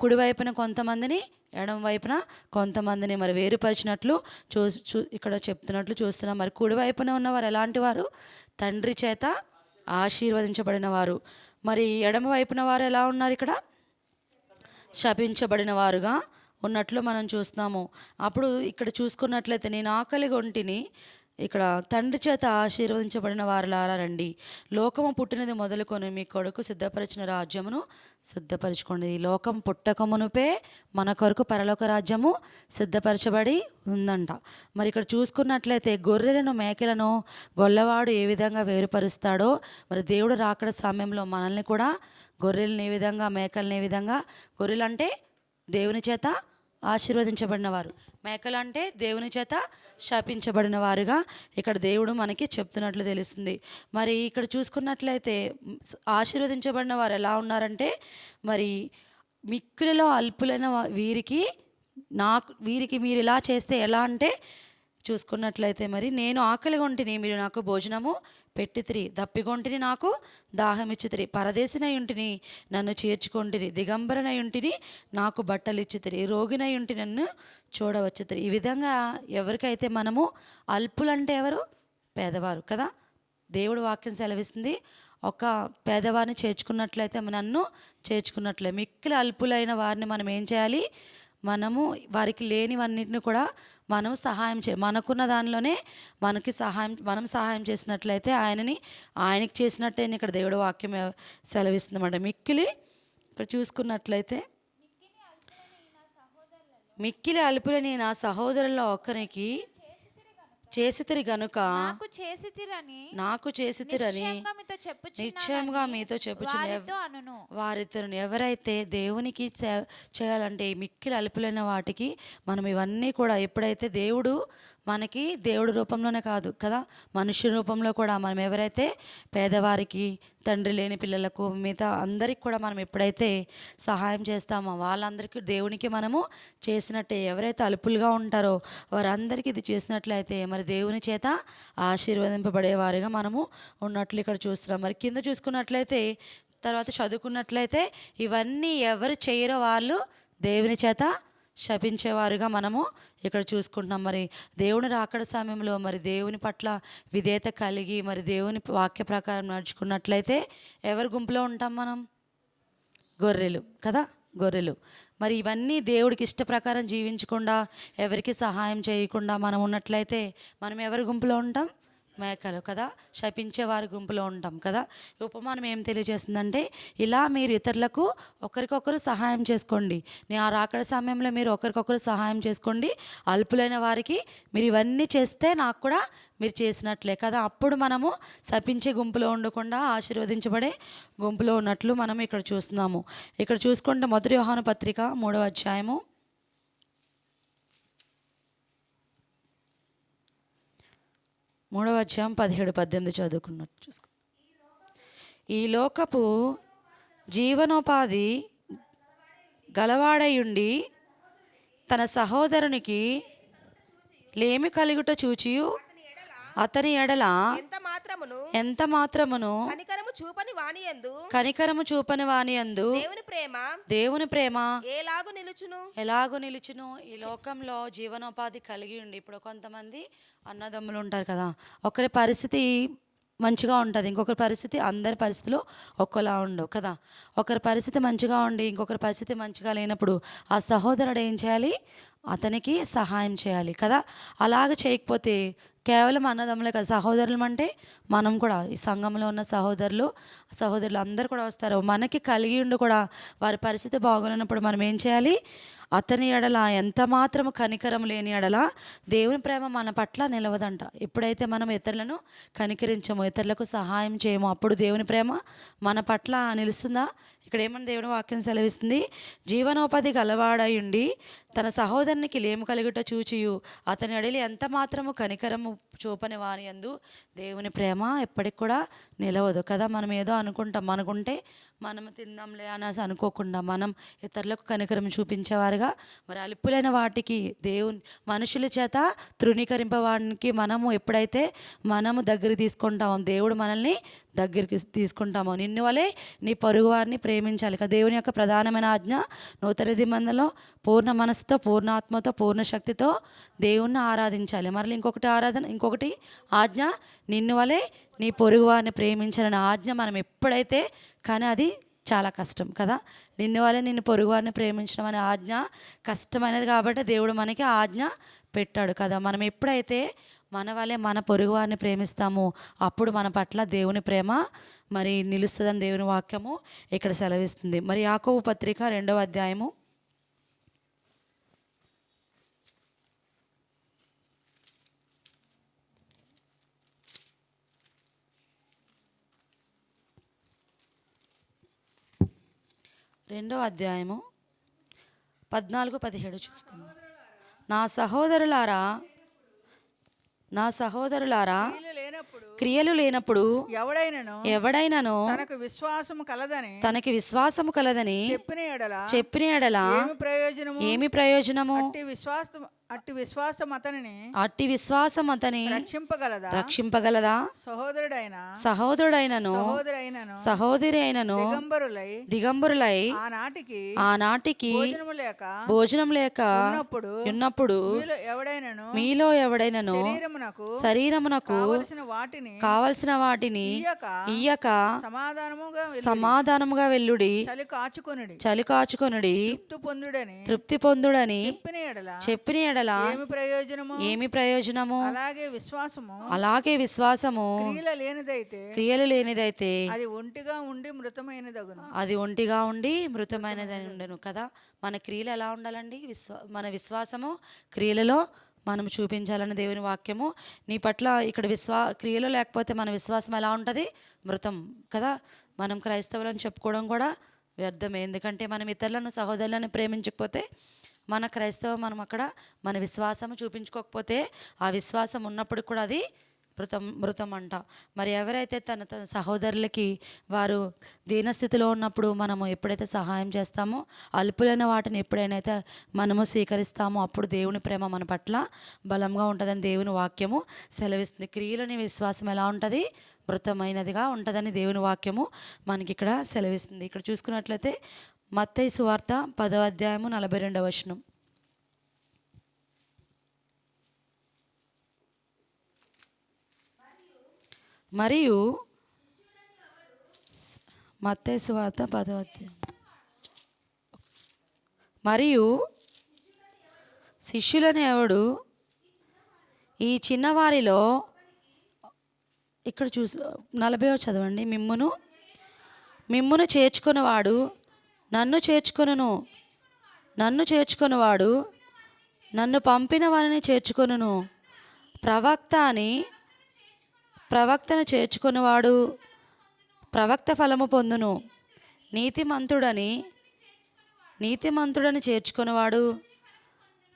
కుడివైపున కొంతమందిని, ఎడమ వైపున కొంతమందిని మరి వేరుపరిచినట్లు ఇక్కడ చెప్తున్నట్లు చూస్తున్నాం. మరి కుడివైపున ఉన్నవారు ఎలాంటి వారు? తండ్రి చేత ఆశీర్వదించబడిన వారు. మరి ఎడమ వైపున వారు ఎలా ఉన్నారు? ఇక్కడ శపించబడిన వారుగా ఉన్నట్లు మనం చూస్తున్నాము. అప్పుడు ఇక్కడ చూసుకున్నట్లయితే నేను ఆకలి గొంటిని, ఇక్కడ తండ్రి చేత ఆశీర్వదించబడిన వారులారా రండి, లోకము పుట్టినది మొదలుకొని మీ కొడుకు సిద్ధపరిచిన రాజ్యమును సిద్ధపరచుకోండి. ఈ లోకం పుట్టకమునుపే మన కొరకు పరలోక రాజ్యము సిద్ధపరచబడి ఉందంట. మరి ఇక్కడ చూసుకున్నట్లయితే గొర్రెలను మేకలను గొల్లవాడు ఏ విధంగా వేరుపరుస్తాడో మరి దేవుడు రాకడ సమయంలో మనల్ని కూడా గొర్రెలను ఏ విధంగా, మేకలను ఏ విధంగా, గొర్రెలు అంటే దేవుని చేత ఆశీర్వదించబడిన వారు, మేకలు అంటే దేవుని చేత శాపించబడిన వారుగా ఇక్కడ దేవుడు మనకి చెప్తున్నట్లు తెలుస్తుంది. మరి ఇక్కడ చూసుకున్నట్లయితే ఆశీర్వదించబడిన వారు ఎలా ఉన్నారంటే మరి మిక్కులలో అల్పులైన వీరికి నాకు వీరికి మీరు ఇలా చేస్తే ఎలా అంటే చూసుకున్నట్లయితే మరి నేను ఆకలిగా ఉంటిని, మీరు నాకు భోజనము పెట్టితిరి, దప్పిగొంటిని, నాకు దాహమిచ్చితిరి, పరదేశినై ఉంటిని, నన్ను చేర్చుకొంటిరి, దిగంబరనై ఉంటిని, నాకు బట్టలు ఇచ్చితిరి, రోగినై ఉంటి, నన్ను చూడవచ్చితిరి. ఈ విధంగా ఎవరికైతే మనము అల్పులంటే ఎవరు? పేదవారు కదా. దేవుడు వాక్యం సెలవిస్తుంది, ఒక పేదవారిని చేర్చుకున్నట్లయితే నన్ను చేర్చుకున్నట్లే. మిక్కిలి అల్పులైన వారిని మనం ఏం చేయాలి? మనము వారికి లేనివన్నిటిని కూడా మనం సహాయం మనకున్న దానిలోనే మనం సహాయం చేసినట్లయితే ఆయనకి చేసినట్టే ఇక్కడ దేవుడు వాక్యం సెలవిస్తుంది అన్నమాట. మిక్కిలి ఇక్కడ చూసుకున్నట్లయితే మిక్కిలి అల్పులని నా సహోదరుల్లో ఒక్కరికి చేసితిరి గనుక నాకు చేసితిరని నిశ్చయంగా మీతో చెప్పుచున్నాను. వారితో ఎవరైతే దేవునికి చేయాలంటే మిక్కిలి అల్పులైన వాటికి మనం ఇవన్నీ కూడా ఎప్పుడైతే దేవుడు రూపంలోనే కాదు కదా, మనుష్య రూపంలో కూడా మనం ఎవరైతే పేదవారికి, తండ్రి లేని పిల్లలకు, మిగతా అందరికి కూడా మనం ఎప్పుడైతే సహాయం చేస్తామో వాళ్ళందరికీ దేవునికి మనము చేసినట్టే. ఎవరైతే అల్పులుగా ఉంటారో వారందరికీ ఇది చేసినట్లయితే మరి దేవుని చేత ఆశీర్వదింపబడేవారుగా మనము ఉన్నట్లు ఇక్కడ చూస్తున్నాం. మరి కింద చూసుకున్నట్లయితే తర్వాత చదువుకున్నట్లయితే ఇవన్నీ ఎవరు చేయరో వాళ్ళు దేవుని చేత శపించేవారుగా మనము ఇక్కడ చూసుకుంటున్నాం. మరి దేవుని రాకడ సమయంలో మరి దేవుని పట్ల విధేయత కలిగి మరి దేవుని వాక్య ప్రకారం నడుచుకున్నట్లయితే ఎవరి గుంపులో ఉంటాం మనం? గొర్రెలు కదా, గొర్రెలు. మరి ఇవన్నీ దేవుడికి ఇష్ట ప్రకారం జీవించకుండా ఎవరికి సహాయం చేయకుండా మనం ఉన్నట్లయితే మనం ఎవరి గుంపులో ఉంటాం? మేకలు కదా, శపించే వారి గుంపులో ఉంటాం కదా. ఉపమానం ఏం తెలియజేస్తుందంటే ఇలా మీరు ఇతరులకు ఒకరికొకరు సహాయం చేసుకోండి. ఆ రాకడ సమయంలో మీరు ఒకరికొకరు సహాయం చేసుకోండి. అల్పులైన వారికి మీరు ఇవన్నీ చేస్తే నాకు కూడా మీరు చేసినట్లే కదా. అప్పుడు మనము శపించే గుంపులో ఉండకుండా ఆశీర్వదించబడే గుంపులో ఉన్నట్లు మనం ఇక్కడ చూస్తున్నాము. ఇక్కడ చూసుకుంటే మొదటి యోహాను పత్రిక 3వ అధ్యాయము 17-18 చదువుకున్నట్టు చూసుకో. ఈ లోకపు జీవనోపాధి గలవాడయుండి తన సహోదరునికి లేమి కలుగుట చూచియు అతని ఎడల ఎంత మాత్రమును కనికరము చూపని వానియందు దేవుని ప్రేమ ఎలాగు నిలుచును. ఈ లోకంలో జీవనోపాధి కలిగి ఉండి ఇప్పుడు కొంతమంది అన్నదమ్ములు ఉంటారు కదా, ఒకరి పరిస్థితి మంచిగా ఉంటుంది, ఇంకొకరి పరిస్థితి అందరి పరిస్థితులు ఒక్కలా ఉండవు కదా. ఒకరి పరిస్థితి మంచిగా ఉండి ఇంకొకరి పరిస్థితి మంచిగా లేనప్పుడు ఆ సహోదరుడు ఏం చేయాలి? అతనికి సహాయం చేయాలి కదా. అలాగ చేయకపోతే కేవలం అన్నదమ్ములే కదా, సహోదరులు అంటే మనం కూడా ఈ సంఘంలో ఉన్న సహోదరులు అందరూ కూడా వస్తారు. మనకి కలిగి ఉండి కూడా వారి పరిస్థితి బాగోలేనప్పుడు మనం ఏం చేయాలి? అతని ఎడల ఎంత మాత్రము కనికరం లేని ఎడల దేవుని ప్రేమ మన పట్ల నిలవదంట. ఎప్పుడైతే మనం ఇతరులను కనికరించమో, ఇతరులకు సహాయం చేయమో అప్పుడు దేవుని ప్రేమ మన పట్ల నిలుస్తుందా? ఇక్కడ ఏమని దేవుని వాక్యం సెలవిస్తుంది? జీవనోపాధి గలవాడయుండి తన సహోదరునికి లేము కలుగుట చూచియు అతని అడిలి ఎంత మాత్రము కనికరము చూపని వాని యందు దేవుని ప్రేమ ఎప్పటికి కూడా నిలవదు కదా. మనం ఏదో అనుకుంటే మనం తిందాంలే అనేసి అనుకోకుండా మనం ఇతరులకు కనికరం చూపించేవారుగా మరి అల్పులైన వాటికి మనుషుల చేత తృణీకరింపవానికి మనము ఎప్పుడైతే మనము దగ్గర తీసుకుంటామో దేవుడు మనల్ని దగ్గరికి తీసుకుంటామో. నిన్ను వలె నీ పొరుగు వారిని ప్రేమించాలి కదా. దేవుని యొక్క ప్రధానమైన ఆజ్ఞ నూతన నిబంధనలో పూర్ణ మనసుతో, పూర్ణ ఆత్మతో, పూర్ణ శక్తితో దేవుణ్ణి ఆరాధించాలి. మరలి ఇంకొకటి ఆజ్ఞ నిన్ను వలె నీ పొరుగు వారిని ప్రేమించాలని ఆజ్ఞ మనం ఎప్పుడైతే, కానీ అది చాలా కష్టం కదా. నిన్ను వలె నిన్ను పొరుగు వారిని ప్రేమించడం అనే ఆజ్ఞ కష్టమైనది కాబట్టి దేవుడు మనకి ఆజ్ఞ పెట్టాడు కదా. మనం ఎప్పుడైతే మన వలె మన పొరుగు వారిని ప్రేమిస్తామో అప్పుడు మన పట్ల దేవుని ప్రేమ మరి నిలుస్తుందని దేవుని వాక్యము ఇక్కడ సెలవిస్తుంది. మరి యాకోబు పత్రిక 2వ అధ్యాయము 2వ అధ్యాయము 14-17 చూసుకుందాం. నా సహోదరులారా క్రియలు లేనప్పుడు ఎవడైనను తనకు విశ్వాసము కలదని చెప్పిన ఎడల ఏమి ప్రయోజనము? అట్టి విశ్వాసం అతని రక్షింపగలదా? సహోదరుడైనను సహోదరి అయినను దిగంబరులై ఆనాటికి భోజనం లేక ఉన్నప్పుడు మీలో ఎవడైనను శరీరమునకు కావలసిన వాటిని ఇయ్యక సమాధానముగా వెళ్ళుడి, చలి కాచుకొనుడి, తృప్తి పొందుడని చెప్పిన ఎడల ఏమి ప్రయోజనము? అలాగే విశ్వాసము క్రియలు లేనిదైతే అది ఒంటిగా ఉండి మృతమైనదని ఉండను కదా. మన క్రియలు ఎలా ఉండాలండి? మన విశ్వాసము క్రియలలో మనం చూపించాలని దేవుని వాక్యము. నీ పట్ల ఇక్కడ క్రియలు లేకపోతే మన విశ్వాసం ఎలా ఉంటుంది? మృతం కదా. మనం క్రైస్తవులను చెప్పుకోవడం కూడా వ్యర్థమే. ఎందుకంటే మనం ఇతరులను సహోదరులను ప్రేమించకపోతే మన క్రైస్తవం మనం అక్కడ మన విశ్వాసం చూపించుకోకపోతే ఆ విశ్వాసం ఉన్నప్పుడు కూడా అది మృతం అంట. మరి ఎవరైతే తన సహోదరులకి వారు దీనస్థితిలో ఉన్నప్పుడు మనము ఎప్పుడైతే సహాయం చేస్తామో, అల్పులైన వాటిని ఎప్పుడైతే మనము స్వీకరిస్తామో అప్పుడు దేవుని ప్రేమ మన పట్ల బలంగా ఉంటుందని దేవుని వాక్యము సెలవిస్తుంది. క్రియలని విశ్వాసం ఎలా ఉంటుంది? మృతమైనదిగా ఉంటుందని దేవుని వాక్యము మనకి ఇక్కడ సెలవిస్తుంది. ఇక్కడ చూసుకున్నట్లయితే మత్తయి సువార్త 10వ అధ్యాయము 42వ వచనం. మరియు మత్తయి సువార్త 10వ అధ్యాయం. మరియు శిష్యులను ఎవడు ఈ చిన్నవారిలో, ఇక్కడ 40వ చదవండి. మిమ్మును చేర్చుకున్నవాడు నన్ను చేర్చుకొనువాడు నన్ను పంపిన వారిని చేర్చుకొనును. ప్రవక్తను చేర్చుకొనువాడు ప్రవక్త ఫలము పొందును. నీతిమంతుడని చేర్చుకొనువాడు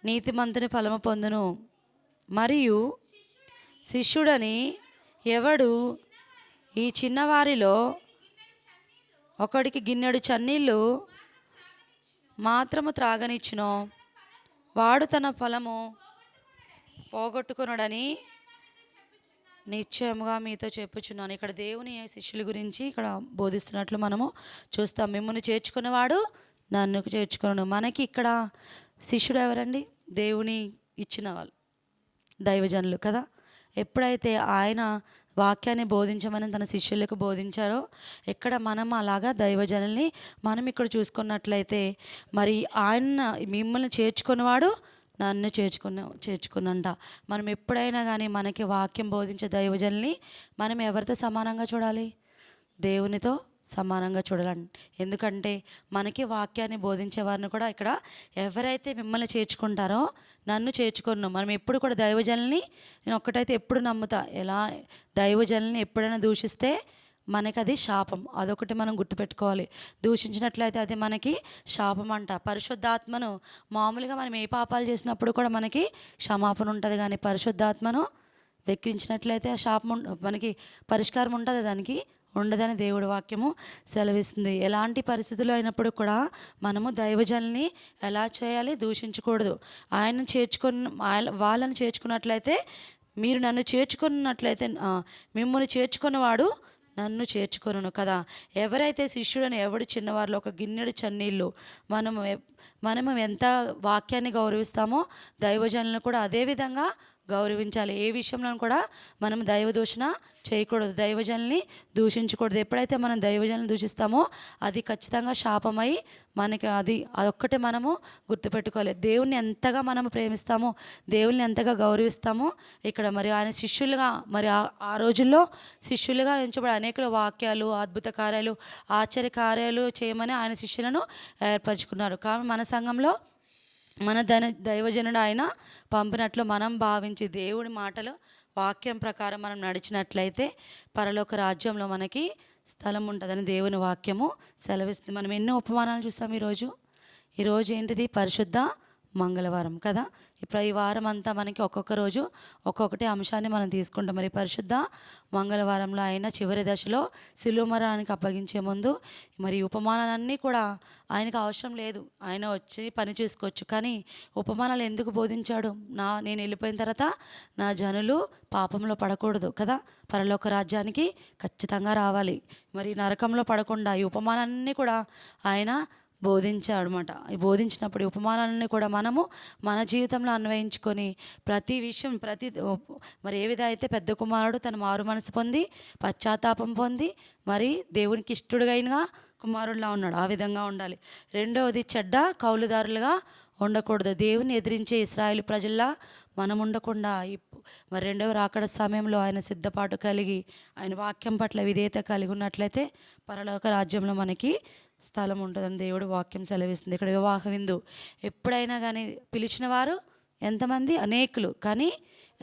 నీతిమంతుని ఫలము పొందును. మరియు శిష్యుడని ఎవడు ఈ చిన్నవారిలో ఒకడికి గిన్నెడు చన్నీళ్ళు మాత్రము త్రాగనిచ్చునో వాడు తన ఫలము పోగొట్టుకొనడని నిశ్చయముగా మీతో చెప్పుచున్నాను. ఇక్కడ దేవుని శిష్యుల గురించి ఇక్కడ బోధిస్తున్నట్లు మనము చూస్తాం. మిమ్మల్ని చేర్చుకునేవాడు నన్ను చేర్చుకొను. మనకి ఇక్కడ శిష్యుడు ఎవరండి? దేవుని ఇచ్చిన వాళ్ళు, దైవజనులు కదా. ఎప్పుడైతే ఆయన వాక్యాన్ని బోధించమని తన శిష్యులకు బోధించారో, ఎక్కడ మనం అలాగా దైవజనుల్ని మనం ఇక్కడ చూసుకున్నట్లయితే, మరి ఆయన మిమ్మల్ని చేర్చుకున్నవాడు నన్ను చేర్చుకున్నంట. మనం ఎప్పుడైనా కానీ మనకి వాక్యం బోధించే దైవజనుల్ని మనం ఎవరితో సమానంగా చూడాలి? దేవునితో సమానంగా చూడాలండి. ఎందుకంటే మనకి వాక్యాన్ని బోధించే వారిని కూడా ఇక్కడ ఎవరైతే మిమ్మల్ని చేర్చుకుంటారో నన్ను చేర్చుకున్నాను. మనం ఎప్పుడు కూడా దైవజనుల్ని, నేను ఒక్కటైతే ఎప్పుడు నమ్ముతా, ఎలా దైవజనుల్ని ఎప్పుడైనా దూషిస్తే మనకి అది శాపం. అదొకటి మనం గుర్తుపెట్టుకోవాలి. దూషించినట్లయితే అది మనకి శాపం అంట. పరిశుద్ధాత్మను మామూలుగా మనం ఏ పాపాలు చేసినప్పుడు కూడా మనకి క్షమాపణ ఉంటుంది, కానీ పరిశుద్ధాత్మను వెక్కిరించినట్లయితే ఆ శాపం మనకి పరిష్కారం ఉంటుంది, దానికి ఉండదని దేవుడి వాక్యము సెలవిస్తుంది. ఎలాంటి పరిస్థితుల్లో అయినప్పుడు కూడా మనము దైవజనుల్ని ఎలా చేయాలి? దూషించకూడదు. వాళ్ళని చేర్చుకున్నట్లయితే, మీరు నన్ను చేర్చుకున్నట్లయితే మిమ్మల్ని చేర్చుకున్నవాడు నన్ను చేర్చుకొనును కదా. ఎవరైతే శిష్యుడని ఎవడు చిన్నవారిలో ఒక గిన్నెడు చన్నీళ్ళు, మనము ఎంత వాక్యాన్ని గౌరవిస్తామో దైవజనులను కూడా అదే విధంగా గౌరవించాలి. ఏ విషయంలో కూడా మనం దైవ దూషణ చేయకూడదు, దైవజనుల్ని దూషించకూడదు. ఎప్పుడైతే మనం దైవజనులను దూషిస్తామో అది ఖచ్చితంగా శాపమై మనకి అదొక్కటే మనము గుర్తుపెట్టుకోవాలి. దేవుణ్ణి ఎంతగా మనము ప్రేమిస్తామో, దేవుల్ని ఎంతగా గౌరవిస్తామో ఇక్కడ మరి ఆయన శిష్యులుగా, మరి ఆ రోజుల్లో శిష్యులుగా ఎంచబడి అనేక వాక్యాలు, అద్భుత కార్యాలు, ఆశ్చర్య కార్యాలు చేయమని ఆయన శిష్యులను ఏర్పరచుకున్నారు. కాబట్టి మన సంఘంలో మన దైవజనుడు ఆయన పంపినట్లు మనం భావించి దేవుడి మాటలు వాక్యం ప్రకారం మనం నడిచినట్లయితే పరలోక రాజ్యంలో మనకి స్థలం ఉంటుందని దేవుని వాక్యము సెలవిస్తుంది. మనం ఎన్నో ఉపమానాలు చూస్తాం. ఈరోజు ఏంటిది? పరిశుద్ధ మంగళవారం కదా. ఇప్పుడు ఈ వారం అంతా మనకి ఒక్కొక్క రోజు ఒక్కొక్కటి అంశాన్ని మనం తీసుకుంటాం. మరి పరిశుద్ధ మంగళవారంలో ఆయన చివరి దశలో శిలువ మరణానికి అప్పగించే ముందు మరి ఉపమానాలన్నీ కూడా ఆయనకు అవసరం లేదు, ఆయన వచ్చి పని చేసుకోవచ్చు. కానీ ఉపమానాలు ఎందుకు బోధించాడు? నేను వెళ్ళిపోయిన తర్వాత నా జనులు పాపంలో పడకూడదు కదా, పరలోక రాజ్యానికి ఖచ్చితంగా రావాలి, మరి నరకంలో పడకుండా ఈ ఉపమానాలన్నీ కూడా ఆయన బోధించాడు అనమాట. ఈ బోధించినప్పుడు ఈ ఉపమానాలన్నీ కూడా మనము మన జీవితంలో అన్వయించుకొని ప్రతి విషయం మరి ఏ విధంగా అయితే పెద్ద కుమారుడు తన మారు మనసు పొంది పశ్చాత్తాపం పొంది మరి దేవునికి ఇష్టడుగైన కుమారుడిలా ఉన్నాడు, ఆ విధంగా ఉండాలి. రెండవది చెడ్డ కౌలుదారులుగా ఉండకూడదు. దేవుని ఎదిరించే ఇశ్రాయేలు ప్రజల్లా మనం ఉండకుండా మరి రెండవ రాకడ సమయంలో ఆయన సిద్ధపాటు కలిగి ఆయన వాక్యం పట్ల విధేయత కలిగి ఉన్నట్లయితే పరలోక రాజ్యంలో మనకి స్థలం ఉంటుందని దేవుడు వాక్యం సెలవిస్తుంది. ఇక్కడ వివాహ విందు ఎప్పుడైనా కానీ పిలిచిన వారు ఎంతమంది? అనేకులు, కానీ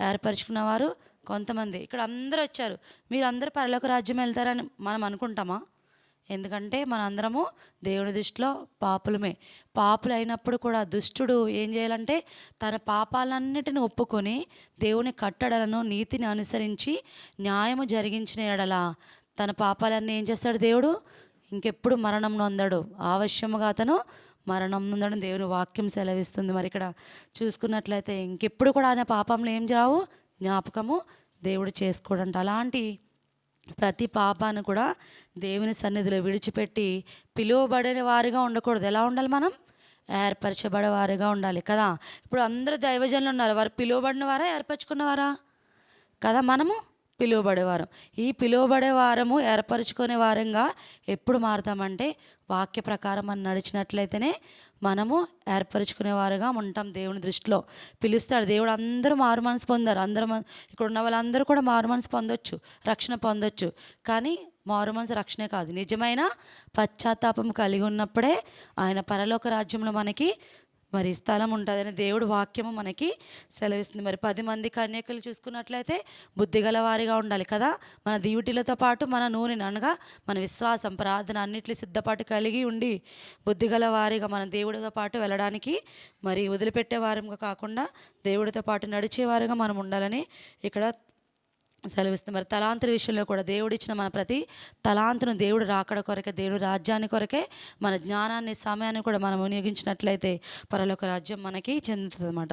ఏర్పరచుకున్న వారు కొంతమంది. ఇక్కడ అందరూ వచ్చారు, మీరు అందరూ పరలోక రాజ్యం వెళ్తారని మనం అనుకుంటామా? ఎందుకంటే మన అందరము దేవుని దృష్టిలో పాపులమే. పాపులు అయినప్పుడు కూడా దుష్టుడు ఏం చేయాలంటే తన పాపాలన్నిటిని ఒప్పుకొని దేవుని కట్టడలను నీతిని అనుసరించి న్యాయము జరిగించిన ఎడల తన పాపాలన్నీ ఏం చేస్తాడు దేవుడు? ఇంకెప్పుడు మరణం నొందడు, ఆవశ్యముగా అతను మరణం నొందడం దేవుని వాక్యం సెలవిస్తుంది. మరి ఇక్కడ చూసుకున్నట్లయితే ఇంకెప్పుడు కూడా ఆయన పాపంలో ఏం రావు, జ్ఞాపకము దేవుడు చేసుకోడంట. అలాంటి ప్రతి పాపాన్ని కూడా దేవుని సన్నిధిలో విడిచిపెట్టి పిలువబడిన వారిగా ఉండకూడదు. ఎలా ఉండాలి? మనం ఏర్పరచబడే వారిగా ఉండాలి కదా. ఇప్పుడు అందరూ దైవజనులు ఉన్నారు, వారు పిలువబడిన వారా ఏర్పరచుకున్నవారా కదా? మనము పిలువబడేవారం. ఈ పిలువబడే వారము ఏర్పరచుకునే వారంగా ఎప్పుడు మారుతామంటే వాక్య ప్రకారం మనం నడిచినట్లయితేనే మనము ఏర్పరచుకునే వారుగా ఉంటాం. దేవుని దృష్టిలో పిలుస్తాడు దేవుడు. అందరూ మారు మనసు పొందారు, ఇక్కడ ఉన్న వాళ్ళందరూ కూడా మారు మనసు పొందొచ్చు, రక్షణ పొందొచ్చు. కానీ మారు మనసు రక్షణే కాదు, నిజమైన పశ్చాత్తాపం కలిగి ఉన్నప్పుడే ఆయన పరలోక రాజ్యంలో మనకి మరి స్థలం ఉంటుందని దేవుడు వాక్యము మనకి సెలవిస్తుంది. మరి 10 మంది కన్యకలు చూసుకున్నట్లయితే బుద్ధిగల వారిగా ఉండాలి కదా. మన దీవిటీలతో పాటు మన నూనెని అనగా మన విశ్వాసం ప్రార్థన అన్నిటి సిద్ధపాటు కలిగి ఉండి బుద్ధిగల వారిగా మన దేవుడితో పాటు వెళ్ళడానికి మరి వదిలిపెట్టే వారంగా కాకుండా దేవుడితో పాటు నడిచేవారుగా మనం ఉండాలని ఇక్కడ సెలవిస్తుంది. మరి తలాంతుల విషయంలో కూడా దేవుడిచ్చిన మన ప్రతి తలాంతును దేవుడు రాకడ కొరకే, దేవుడు రాజ్యాన్ని కొరకే మన జ్ఞానాన్ని సమయాన్ని కూడా మనం వినియోగించినట్లయితే పరలోక రాజ్యం మనకి చెందుతుంది అన్నమాట.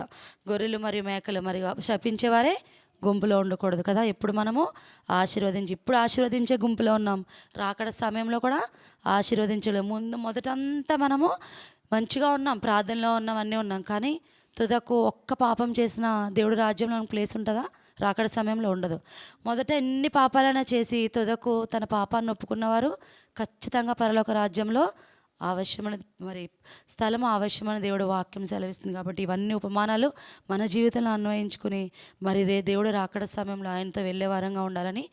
గొర్రెలు మరియు మేకలు మరి శపించేవారే గుంపులో ఉండకూడదు కదా. ఎప్పుడు మనము ఇప్పుడు ఆశీర్వదించే గుంపులో ఉన్నాం, రాకడ సమయంలో కూడా ఆశీర్వదించలేము. మొదటంతా మనము మంచిగా ఉన్నాం, ప్రార్థనలో ఉన్నాం, అన్నీ ఉన్నాం. కానీ తుదకు ఒక్క పాపం చేసిన దేవుడు రాజ్యంలో ప్లేస్ ఉంటుందా? రాకడ సమయంలో ఉండదు. మొదట ఎన్ని పాపాలైనా చేసి తుదకు తన పాపాన్ని ఒప్పుకున్నవారు ఖచ్చితంగా పరలోక రాజ్యంలో ఆవశ్యమైన మరి స్థలం ఆవశ్యమైన దేవుడు వాక్యం సెలవిస్తుంది. కాబట్టి ఇవన్నీ ఉపమానాలు మన జీవితంలో అన్వయించుకుని మరి దేవుడు రాకడ సమయంలో ఆయనతో వెళ్ళే వారంగా ఉండాలని